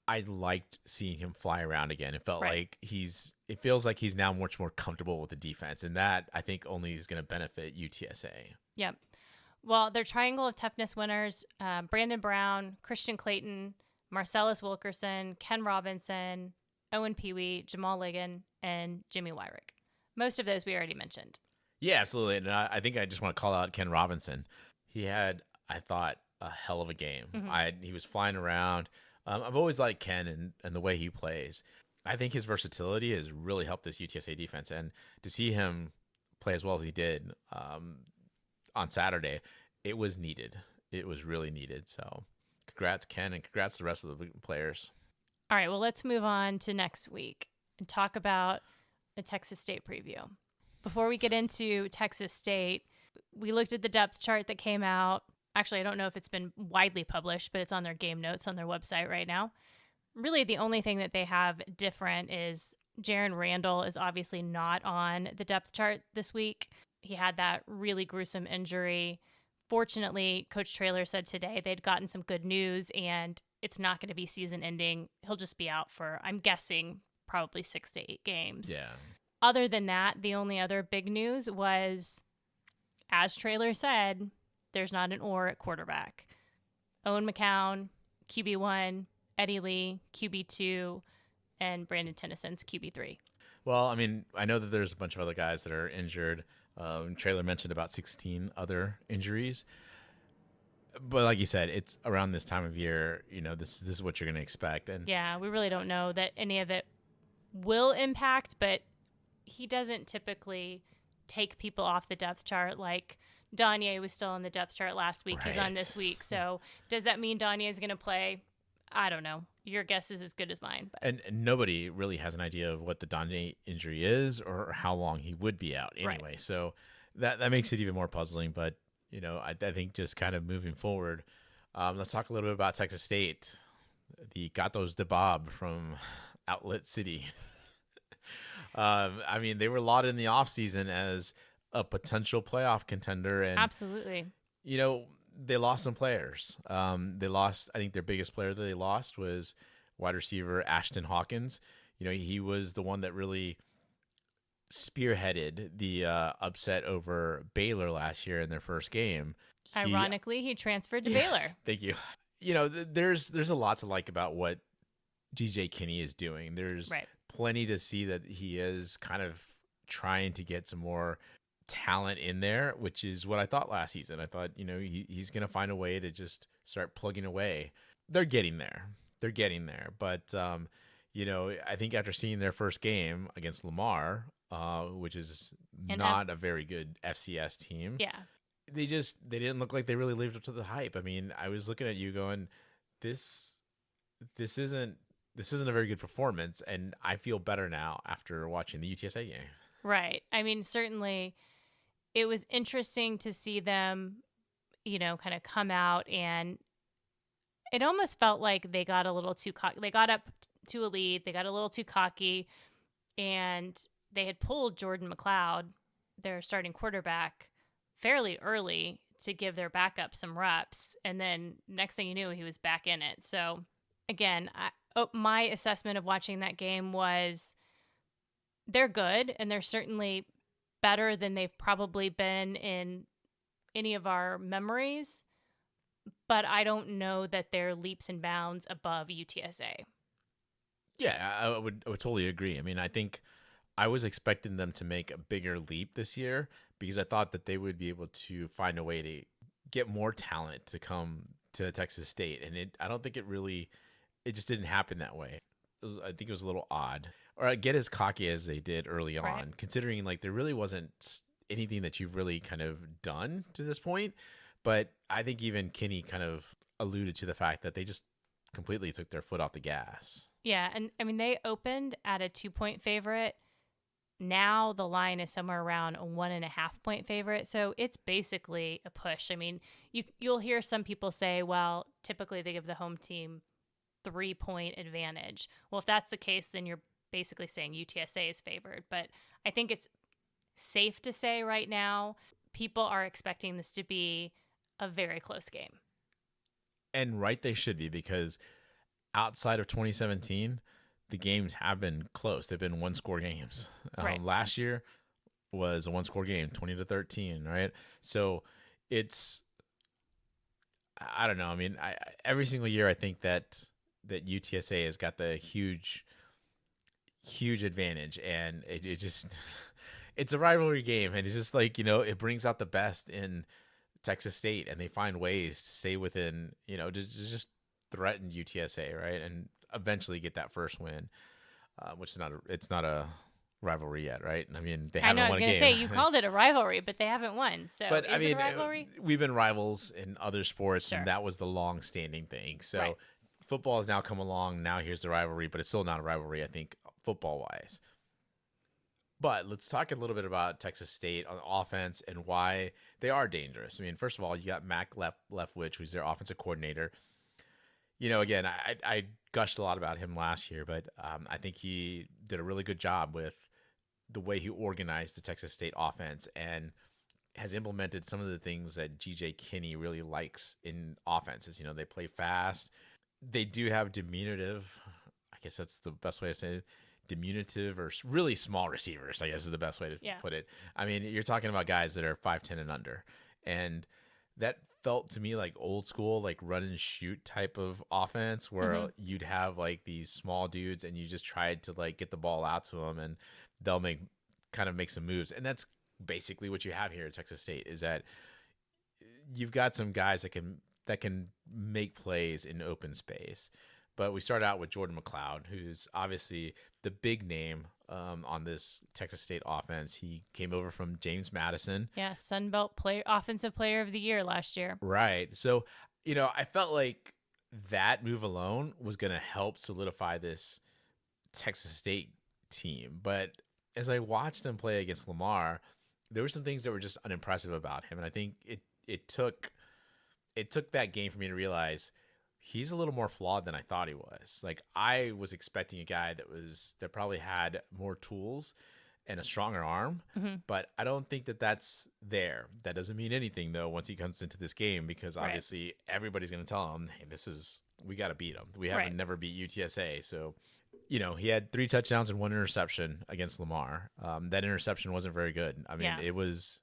I liked seeing him fly around again. It felt like it feels like he's now much more comfortable with the defense, and that I think only is going to benefit UTSA. Yep. Well, their triangle of toughness winners: Brandon Brown, Christian Clayton, Marcellus Wilkerson, Ken Robinson, Owen Peewee, Jamal Ligon, and Jimmy Wyrick. Most of those we already mentioned. Yeah, absolutely. And I think I just want to call out Ken Robinson. He had, I thought, a hell of a game. He was flying around. I've always liked Ken and the way he plays. I think his versatility has really helped this UTSA defense. And to see him play as well as he did on Saturday, it was needed. It was really needed. So congrats, Ken, and congrats to the rest of the players. All right, well, let's move on to next week and talk about the Texas State preview. Before we get into Texas State, we looked at the depth chart that came out. Actually, I don't know if it's been widely published, but it's on their game notes on their website right now. Really, the only thing that they have different is Jaron Randall is obviously not on the depth chart this week. He had that really gruesome injury. Fortunately, Coach Traylor said today they'd gotten some good news, and it's not going to be season ending. He'll just be out for, I'm guessing, probably 6 to 8 games. Yeah. Other than that, the only other big news was, as Traylor said, there's not an or at quarterback. Owen McCown, QB1, Eddie Lee, QB2, and Brandon Tennyson's QB3. Well, I mean, I know that there's a bunch of other guys that are injured. Traylor mentioned about 16 other injuries. But like you said, it's around this time of year, this is what you're going to expect. And yeah, we really don't know that any of it will impact, but he doesn't typically take people off the depth chart. Like Danye was still on the depth chart last week. He's on this week. So does that mean Danye is going to play? I don't know. Your guess is as good as mine. But. And nobody really has an idea of what the Danye injury is or how long he would be out anyway. Right. So that makes it even more puzzling. But, I think just kind of moving forward, let's talk a little bit about Texas State. The Gatos de Bob from Outlet City. I mean, they were lauded in the offseason as a potential playoff contender. And absolutely. They lost some players. They lost, I think their biggest player that they lost was wide receiver Ashton Hawkins. He was the one that really spearheaded the upset over Baylor last year in their first game. Ironically, he transferred to Baylor. Thank you. There's a lot to like about what DJ Kinney is doing. There's plenty to see that he is kind of trying to get some more talent in there, which is what I thought last season. I thought, he's going to find a way to just start plugging away. They're getting there. They're getting there. But, I think after seeing their first game against Lamar, which is not a very good FCS team. Yeah. They didn't look like they really lived up to the hype. I mean, I was looking at you going, this isn't a very good performance, and I feel better now after watching the UTSA game. Right. I mean, certainly it was interesting to see them, kind of come out, and it almost felt like they got a little too cocky. They got up to a lead, they got a little too cocky, and they had pulled Jordan McLeod, their starting quarterback, fairly early to give their backup some reps. And then next thing you knew, he was back in it. So again, my assessment of watching that game was they're good, and they're certainly better than they've probably been in any of our memories. But I don't know that they're leaps and bounds above UTSA. Yeah, I would totally agree. I mean, I think I was expecting them to make a bigger leap this year because I thought that they would be able to find a way to get more talent to come to Texas State. And I don't think it just didn't happen that way. I think it was a little odd. Or get as cocky as they did early on, considering like there really wasn't anything that you've really kind of done to this point. But I think even Kenny kind of alluded to the fact that they just completely took their foot off the gas. Yeah, and I mean, they opened at a 2-point favorite. Now the line is somewhere around a 1.5-point favorite. So it's basically a push. I mean, you'll hear some people say, well, typically they give the home team 3-point advantage. Well, if that's the case, then you're basically saying UTSA is favored. But I think it's safe to say right now, people are expecting this to be a very close game. And right they should be, because outside of 2017, the games have been close. They've been one-score games. Right. Last year was a one-score game, 20-13, right? So I don't know. I mean, every single year I think that UTSA has got the huge advantage, and it just it's a rivalry game, and it's just like, it brings out the best in Texas State, and they find ways to stay within, to just threaten UTSA, right? And eventually get that first win, which is not a rivalry yet, right? I mean, they haven't won a game. I was going to say, you called it a rivalry, but they haven't won. So but is it a rivalry? We've been rivals in other sports, and that was the long-standing thing. So football has now come along. Now here's the rivalry, but it's still not a rivalry, I think, football-wise. But let's talk a little bit about Texas State on offense and why they are dangerous. I mean, first of all, you got Mac Leftwich, who's their offensive coordinator. Again, I gushed a lot about him last year, but I think he did a really good job with the way he organized the Texas State offense and has implemented some of the things that G.J. Kinney really likes in offenses. They play fast. They do have diminutive, I guess that's the best way to say it, diminutive or really small receivers, I guess is the best way to put it. I mean, you're talking about guys that are 5'10" and under. And that felt to me like old school, like run and shoot type of offense where you'd have like these small dudes and you just tried to like get the ball out to them and they'll make some moves. And that's basically what you have here at Texas State, is that you've got some guys that can make plays in open space. But we start out with Jordan McLeod, who's obviously the big name on this Texas State offense. He came over from James Madison. Yeah, Sun Belt Offensive Player of the Year last year. Right. So, I felt like that move alone was going to help solidify this Texas State team. But as I watched him play against Lamar, there were some things that were just unimpressive about him. And I think it took that game for me to realize he's a little more flawed than I thought he was. Like, I was expecting a guy that probably had more tools and a stronger arm, but I don't think that that's there. That doesn't mean anything though once he comes into this game, because obviously everybody's going to tell him, hey, we got to beat him. We haven't never beat UTSA. So, he had 3 touchdowns and 1 interception against Lamar. That interception wasn't very good. I mean, it was,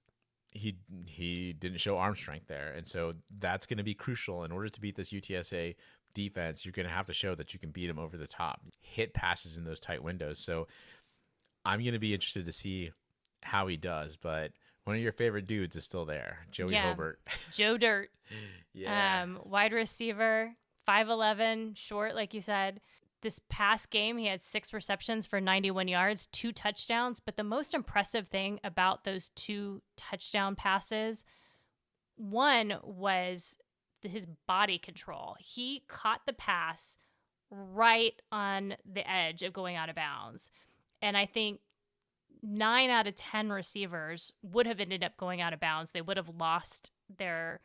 he didn't show arm strength there. And so that's going to be crucial in order to beat this UTSA defense, you're going to have to show that you can beat them over the top, hit passes in those tight windows. So I'm going to be interested to see how he does. But one of your favorite dudes is still there, Joey Yeah. Hobart. Joe Dirt. Yeah. Wide receiver, 5'11", short, like you said. This past game, he had 6 receptions for 91 yards, 2 touchdowns. But the most impressive thing about those 2 touchdown passes, one was his body control. He caught the pass right on the edge of going out of bounds. And I think 9 out of 10 receivers would have ended up going out of bounds. They would have lost their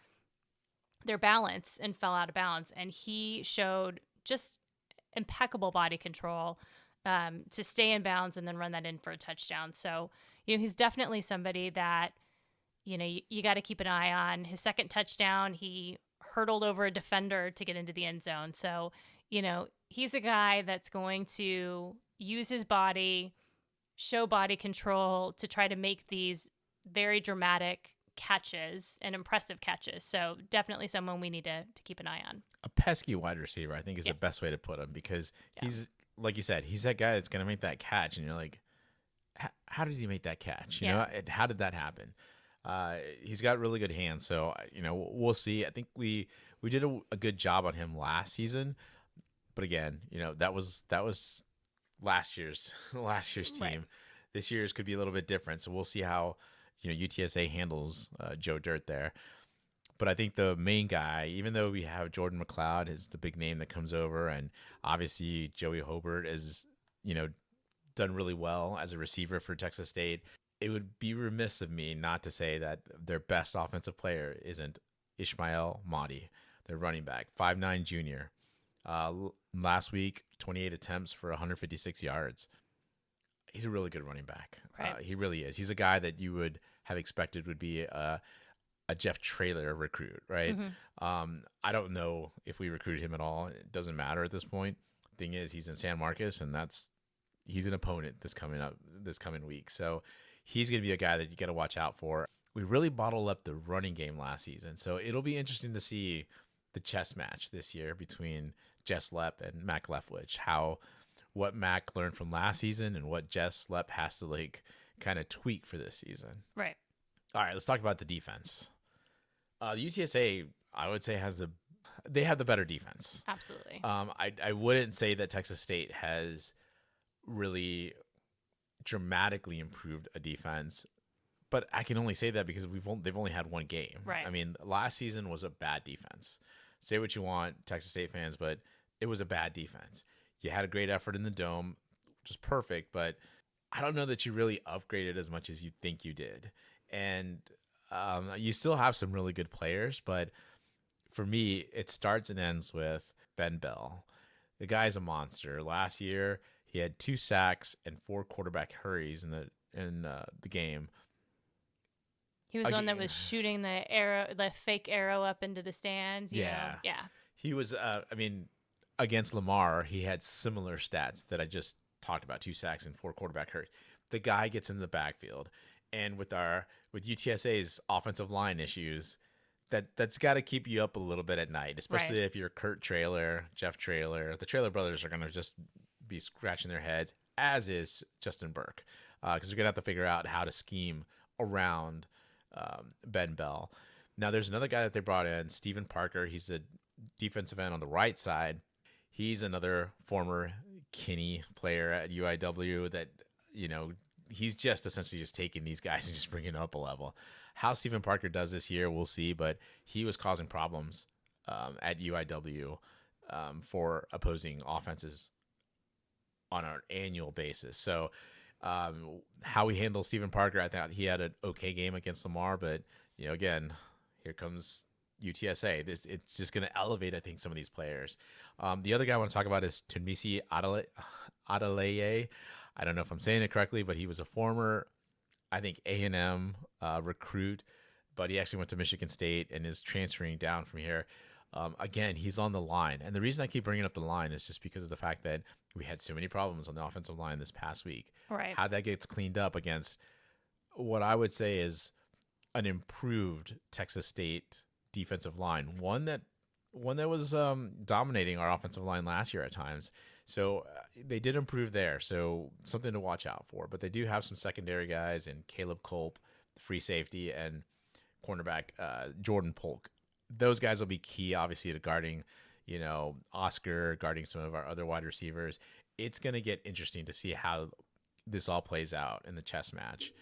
balance and fell out of bounds. And he showed just impeccable body control to stay in bounds and then run that in for a touchdown. So, he's definitely somebody that, you got to keep an eye on. His second touchdown, he hurdled over a defender to get into the end zone. So, he's a guy that's going to use his body, show body control to try to make these very dramatic catches and impressive catches. So definitely someone we need to keep an eye on. A pesky wide receiver, I think, is the best way to put him, because he's, like you said, he's that guy that's going to make that catch. And you're like, how did he make that catch? You know, and how did that happen? He's got really good hands. So, we'll see. I think we did a good job on him last season. But again, that was last year's team. Right. This year's could be a little bit different. So we'll see how, UTSA handles Joe Dirt there. But I think the main guy, even though we have Jordan McLeod is the big name that comes over, and obviously Joey Hobart is, done really well as a receiver for Texas State, it would be remiss of me not to say that their best offensive player isn't Ishmael Mahdi, their running back, 5'9" junior. Last week, 28 attempts for 156 yards. He's a really good running back. Right. He really is. He's a guy that you would have expected would be a Jeff Traylor recruit, right? Mm-hmm. I don't know if we recruited him at all. It doesn't matter at this point. Thing is, he's in San Marcos, and he's an opponent this coming week. So he's going to be a guy that you got to watch out for. We really bottled up the running game last season, so it'll be interesting to see the chess match this year between Jess Lepp and Mac Leftwich. What Mac learned from last season and what Jess Lepp has to kind of tweak for this season. Right. All right, let's talk about the defense. The UTSA, I would say, they have the better defense. Absolutely. I wouldn't say that Texas State has really dramatically improved a defense, but I can only say that because they've only had one game. Right. I mean, last season was a bad defense. Say what you want, Texas State fans, but it was a bad defense. You had a great effort in the Dome, which is perfect, but I don't know that you really upgraded as much as you think you did. And you still have some really good players, but for me, it starts and ends with Ben Bell. The guy's a monster. Last year, he had 2 sacks and 4 quarterback hurries in the game. He was the one that was shooting the fake arrow up into the stands. You know? Yeah. He was. Against Lamar, he had similar stats that I just talked about: 2 sacks and 4 quarterback hurries. The guy gets in the backfield, and with UTSA's offensive line issues, that's got to keep you up a little bit at night, especially if you're Kurt Traylor, Jeff Traylor. The Traylor brothers are going to just be scratching their heads, as is Justin Burke, because they're going to have to figure out how to scheme around Ben Bell. Now, there's another guy that they brought in, Stephen Parker. He's a defensive end on the right side. He's another former Kinney player at UIW that, he's just essentially just taking these guys and just bringing them up a level. How Stephen Parker does this year, we'll see, but he was causing problems at UIW for opposing offenses on an annual basis. So how we handle Stephen Parker, I thought he had an okay game against Lamar, but, again, here comes UTSA. It's just going to elevate, I think, some of these players. The other guy I want to talk about is Tunmisi Adeleye. I don't know if I'm saying it correctly, but he was a former, I think, A&M recruit, but he actually went to Michigan State and is transferring down from here. Again, he's on the line. And the reason I keep bringing up the line is just because of the fact that we had so many problems on the offensive line this past week. Right. How that gets cleaned up against what I would say is an improved Texas State defensive line, one that one that was dominating our offensive line last year at times. So they did improve there. So something to watch out for. But they do have some secondary guys in Caleb Culp, free safety, and cornerback Jordan Polk. Those guys will be key, obviously, to guarding, Oscar, guarding some of our other wide receivers. It's going to get interesting to see how this all plays out in the chess match.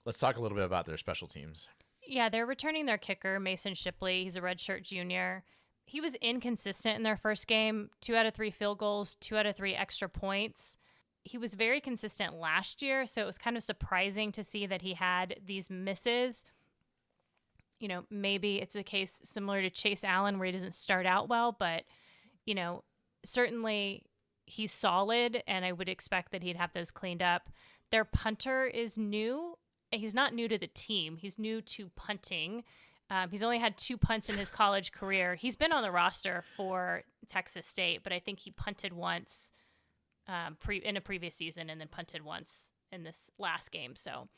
Let's talk a little bit about their special teams. Yeah, they're returning their kicker, Mason Shipley. He's a redshirt junior. He was inconsistent in their first game, 2 out of 3 field goals, 2 out of 3 extra points. He was very consistent last year, so it was kind of surprising to see that he had these misses. Maybe it's a case similar to Chase Allen where he doesn't start out well, but, certainly he's solid, and I would expect that he'd have those cleaned up. Their punter is new. He's not new to the team. He's new to punting. He's only had 2 punts in his college career. He's been on the roster for Texas State, but I think he punted once in a previous season and then punted once in this last game. So,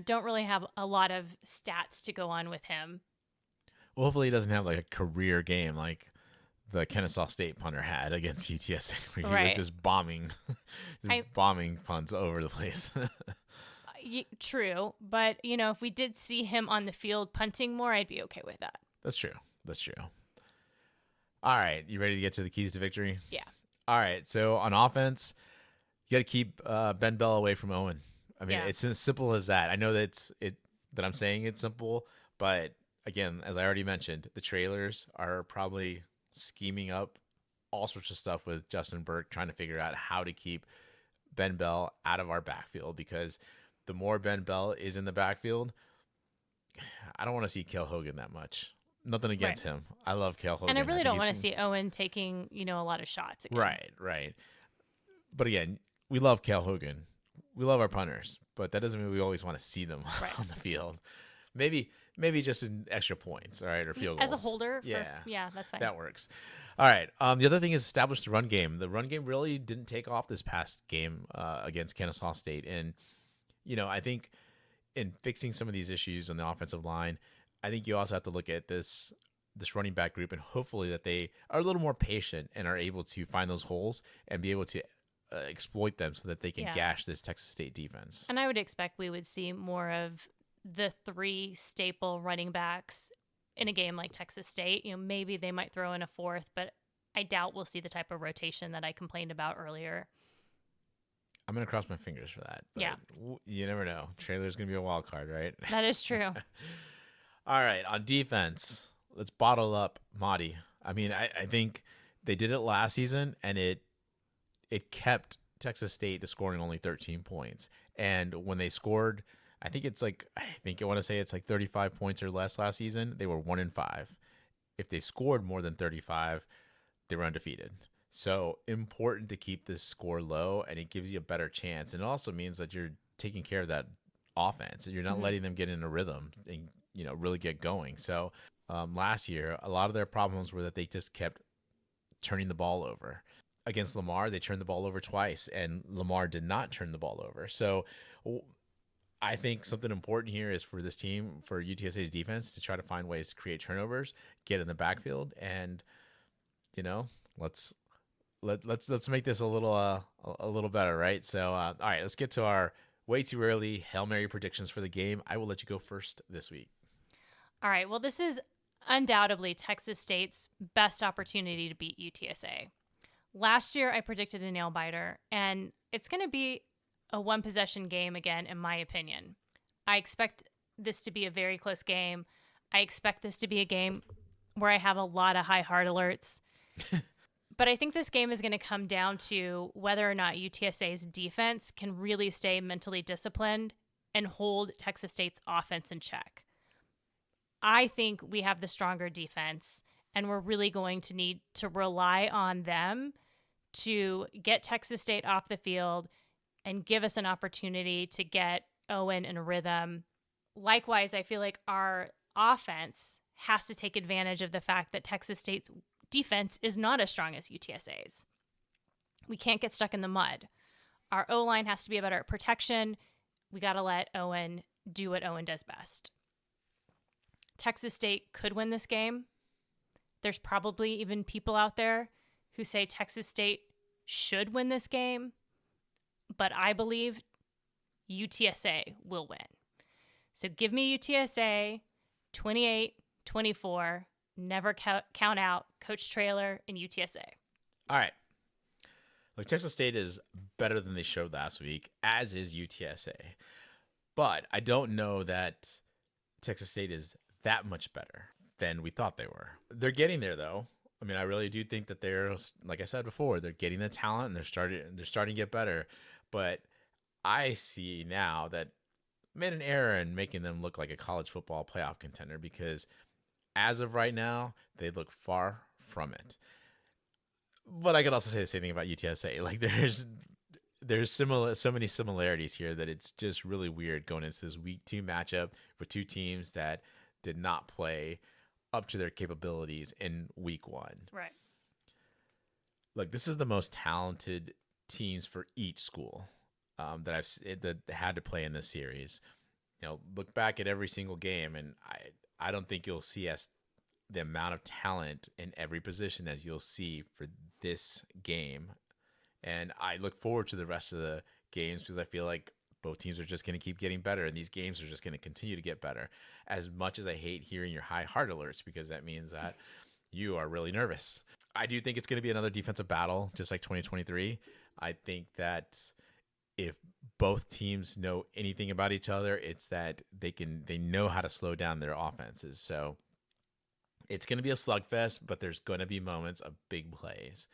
don't really have a lot of stats to go on with him. Well, hopefully he doesn't have like a career game like the Kennesaw State punter had against UTSA, where he was just bombing punts over the place. True, but if we did see him on the field punting more, I'd be okay with that. That's true. All right, you ready to get to the keys to victory? Yeah. All right, so on offense, you got to keep Ben Bell away from Owen. I mean, It's as simple as that. I know that that I'm saying it's simple, but again, as I already mentioned, the trailers are probably scheming up all sorts of stuff with Justin Burke, trying to figure out how to keep Ben Bell out of our backfield, because the more Ben Bell is in the backfield, I don't want to see Cale Hogan that much. Nothing against him. I love Cale Hogan. And I really don't want to see Owen taking, a lot of shots again. Right. But again, we love Cale Hogan. We love our punters, but that doesn't mean we always want to see them on the field. Maybe just in extra points, all right, or field goals. As a holder? Yeah, that's fine. That works. All right. The other thing is establish the run game. The run game really didn't take off this past game against Kennesaw State. And, I think in fixing some of these issues on the offensive line, I think you also have to look at this running back group and hopefully that they are a little more patient and are able to find those holes and be able to exploit them so that they can gash this Texas State defense. And I would expect we would see more of the 3 staple running backs in a game like Texas State. Maybe they might throw in a 4th, but I doubt we'll see the type of rotation that I complained about earlier. I'm going to cross my fingers for that. But yeah. You never know. Trailer's going to be a wild card, right? That is true. All right. On defense, let's bottle up Mahdi. I mean, I think they did it last season, and it kept Texas State to scoring only 13 points. And when they scored, I want to say it's like 35 points or less last season, they were 1-5. If they scored more than 35, they were undefeated. So important to keep this score low, and it gives you a better chance. And it also means that you're taking care of that offense, and you're not letting them get in a rhythm and really get going. So last year, a lot of their problems were that they just kept turning the ball over. Against Lamar, they turned the ball over twice, and Lamar did not turn the ball over. So I think something important here is for this team, for UTSA's defense, to try to find ways to create turnovers, get in the backfield, and let's make this a little better, right? So all right, let's get to our way too early Hail Mary predictions for the game. I will let you go first this week. All right. Well, this is undoubtedly Texas State's best opportunity to beat UTSA. Last year, I predicted a nail biter, and it's going to be a 1-possession game again, in my opinion. I expect this to be a very close game. I expect this to be a game where I have a lot of high heart alerts. But I think this game is going to come down to whether or not UTSA's defense can really stay mentally disciplined and hold Texas State's offense in check. I think we have the stronger defense, and we're really going to need to rely on them to get Texas State off the field and give us an opportunity to get Owen in a rhythm. Likewise, I feel like our offense has to take advantage of the fact that Texas State's defense is not as strong as UTSA's. We can't get stuck in the mud. Our O-line has to be better at protection. We got to let Owen do what Owen does best. Texas State could win this game. There's probably even people out there who say Texas State should win this game, but I believe UTSA will win. So give me UTSA 28-24. Never count out Coach Traylor and UTSA. All right. Look, Texas State is better than they showed last week, as is UTSA. But I don't know that Texas State is that much better than we thought they were. They're getting there, though. I mean, I really do think that they're, like I said before, they're getting the talent and they're starting to get better. But I see now that made an error in making them look like a college football playoff contender, because as of right now, they look far from it. But I could also say the same thing about UTSA. Like there's so many similarities here that it's just really weird going into this week 2 matchup with two teams that did not play up to their capabilities in week 1. Right. Look, this is the most talented teams for each school that had to play in this series. You know, look back at every single game, and I don't think you'll see the amount of talent in every position as you'll see for this game. And I look forward to the rest of the games because I feel like both teams are just going to keep getting better, and these games are just going to continue to get better. As much as I hate hearing your high heart alerts, because that means that you are really nervous. I do think it's going to be another defensive battle, just like 2023. I think that if both teams know anything about each other, it's that they know how to slow down their offenses. So it's going to be a slugfest, but there's going to be moments of big plays.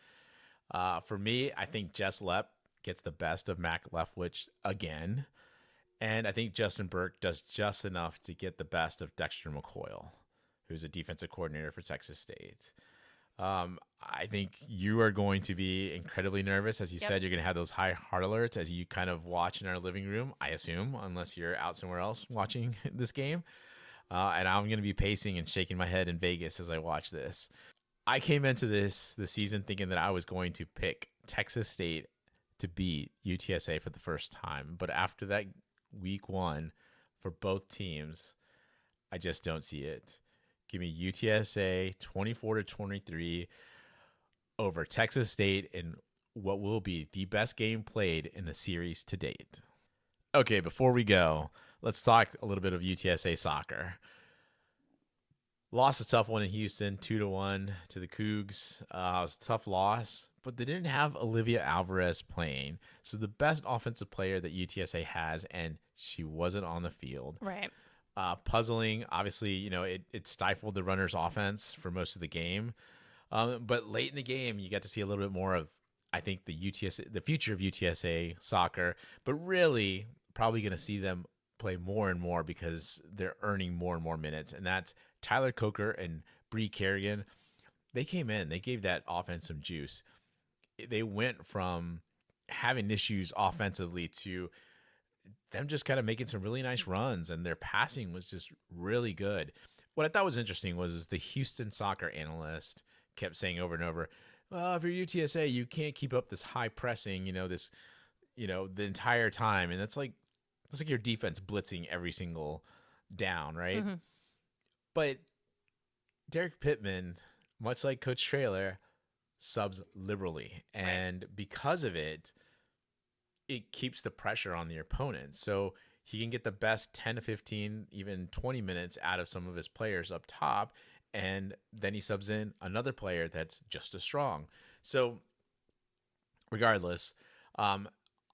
For me, I think Jess Lepp gets the best of Mac Leftwich again. And I think Justin Burke does just enough to get the best of Dexter McCoyle, who's a defensive coordinator for Texas State. I think you are going to be incredibly nervous. As you said, you're going to have those high heart alerts as you kind of watch in our living room, I assume, unless you're out somewhere else watching this game. And I'm going to be pacing and shaking my head in Vegas as I watch this. I came into this season thinking that I was going to pick Texas State to beat UTSA for the first time. But after that week 1 for both teams, I just don't see it. Give me UTSA 24-23 over Texas State in what will be the best game played in the series to date. Okay, before we go, let's talk a little bit of UTSA soccer. Lost a tough one in Houston, 2-1 to the Cougs. It was a tough loss, but they didn't have Olivia Alvarez playing. So the best offensive player that UTSA has, and she wasn't on the field. Right. Puzzling. Obviously, you know, it stifled the runner's offense for most of the game. But late in the game, you got to see a little bit more of, I think, the future of UTSA soccer, but really probably going to see them play more and more because they're earning more and more minutes. And that's Tyler Coker and Bree Kerrigan. They came in, they gave that offense some juice. They went from having issues offensively to them just kind of making some really nice runs, and their passing was just really good. What I thought was interesting was the Houston soccer analyst kept saying over and over, well, if you're UTSA, you can't keep up this high pressing, the entire time. And that's like your defense blitzing every single down, right? Mm-hmm. But Derek Pittman, much like Coach Traylor, subs liberally. And because of it, it keeps the pressure on the opponent. So he can get the best 10 to 15, even 20 minutes out of some of his players up top. And then he subs in another player that's just as strong. So regardless,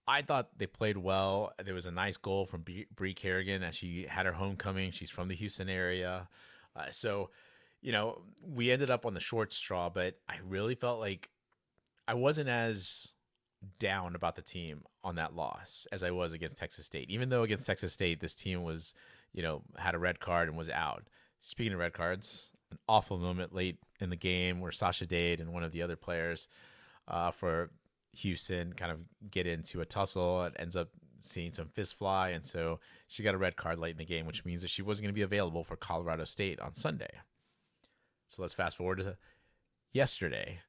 I thought they played well. There was a nice goal from Bree Kerrigan as she had her homecoming. She's from the Houston area. So, we ended up on the short straw, but I really felt like I wasn't as down about the team on that loss as I was against Texas State. Even though against Texas State, this team was, had a red card and was out. Speaking of red cards, an awful moment late in the game where Sasha Dade and one of the other players for Houston kind of get into a tussle. It ends up seeing some fist fly, and so she got a red card late in the game, which means that she wasn't going to be available for Colorado State on Sunday. So let's fast forward to yesterday,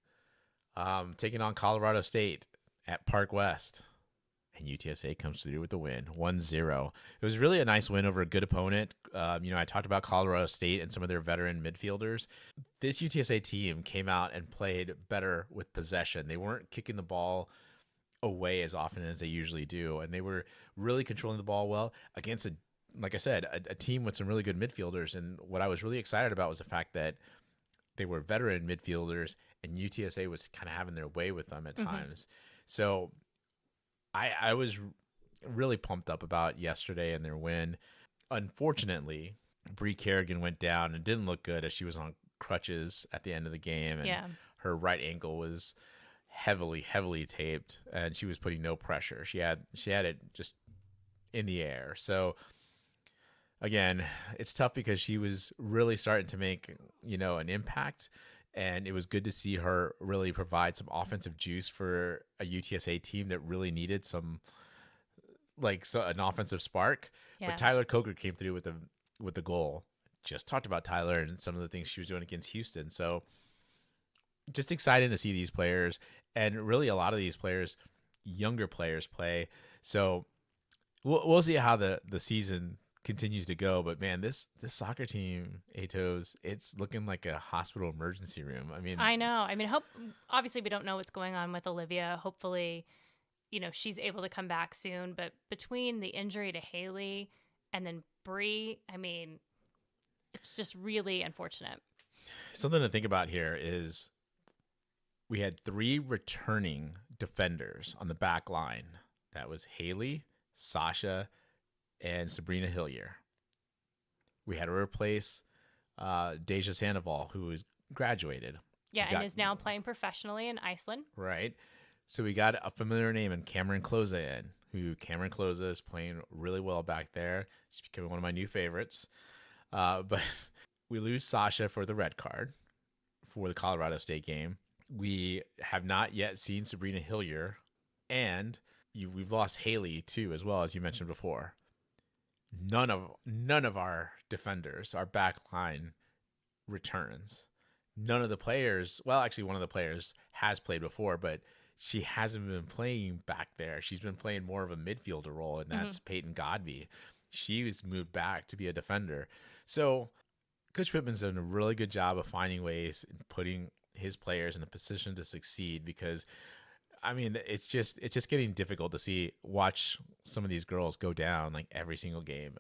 taking on Colorado State at Park West, and UTSA comes through with the win, 1-0. It was really a nice win over a good opponent. I talked about Colorado State and some of their veteran midfielders. This UTSA team came out and played better with possession. They weren't kicking the ball away as often as they usually do, and they were really controlling the ball well against like I said, a team with some really good midfielders. And what I was really excited about was the fact that they were veteran midfielders, and UTSA was kind of having their way with them at times. So I was really pumped up about yesterday and their win. Unfortunately, Bree Kerrigan went down and didn't look good as she was on crutches at the end of the game, and her right ankle was heavily taped, and she was putting no pressure. She had it just in the air. So again, it's tough because she was really starting to make, an impact, and it was good to see her really provide some offensive juice for a UTSA team that really needed an offensive spark. Yeah. But Tyler Coker came through with the goal. Just talked about Tyler and some of the things she was doing against Houston. So just excited to see these players, and really a lot of these players, younger players, play. So we'll see how the season continues to go. But man, this soccer team, Atos, it's looking like a hospital emergency room. I know. Obviously we don't know what's going on with Olivia. Hopefully, she's able to come back soon. But between the injury to Haley and then Bree, it's just really unfortunate. Something to think about here is we had 3 returning defenders on the back line. That was Haley, Sasha, and Sabrina Hillier. We had to replace Deja Sandoval, who is graduated. Yeah, and is now playing professionally in Iceland. Right. So we got a familiar name in Cameron Cloza Cameron Cloza is playing really well back there. She's becoming one of my new favorites. But we lose Sasha for the red card for the Colorado State game. We have not yet seen Sabrina Hillier, and we've lost Haley too, as well, as you mentioned before. None of our defenders, our back line, returns. None of the players, well, actually one of the players has played before, but she hasn't been playing back there. She's been playing more of a midfielder role, and that's Peyton Godby. She was moved back to be a defender. So Coach Pittman's done a really good job of finding ways and putting his players in a position to succeed, because it's just getting difficult to watch some of these girls go down like every single game.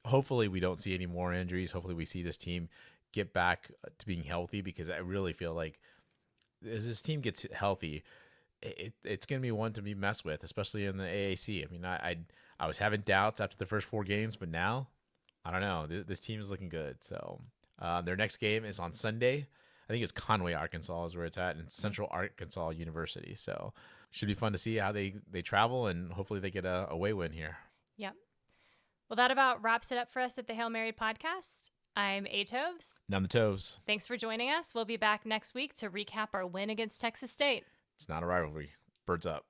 Hopefully we don't see any more injuries. Hopefully we see this team get back to being healthy, because I really feel like as this team gets healthy, it's going to be one to be messed with, especially in the AAC. I was having doubts after the first 4 games, but now I don't know. This team is looking good. So their next game is on Sunday. I think it's Conway, Arkansas is where it's at, and Central Arkansas University. So should be fun to see how they travel, and hopefully they get a away win here. Yep. Well, that about wraps it up for us at the Hail Mary podcast. I'm Atos. And I'm the Toves. Thanks for joining us. We'll be back next week to recap our win against Texas State. It's not a rivalry. Birds up.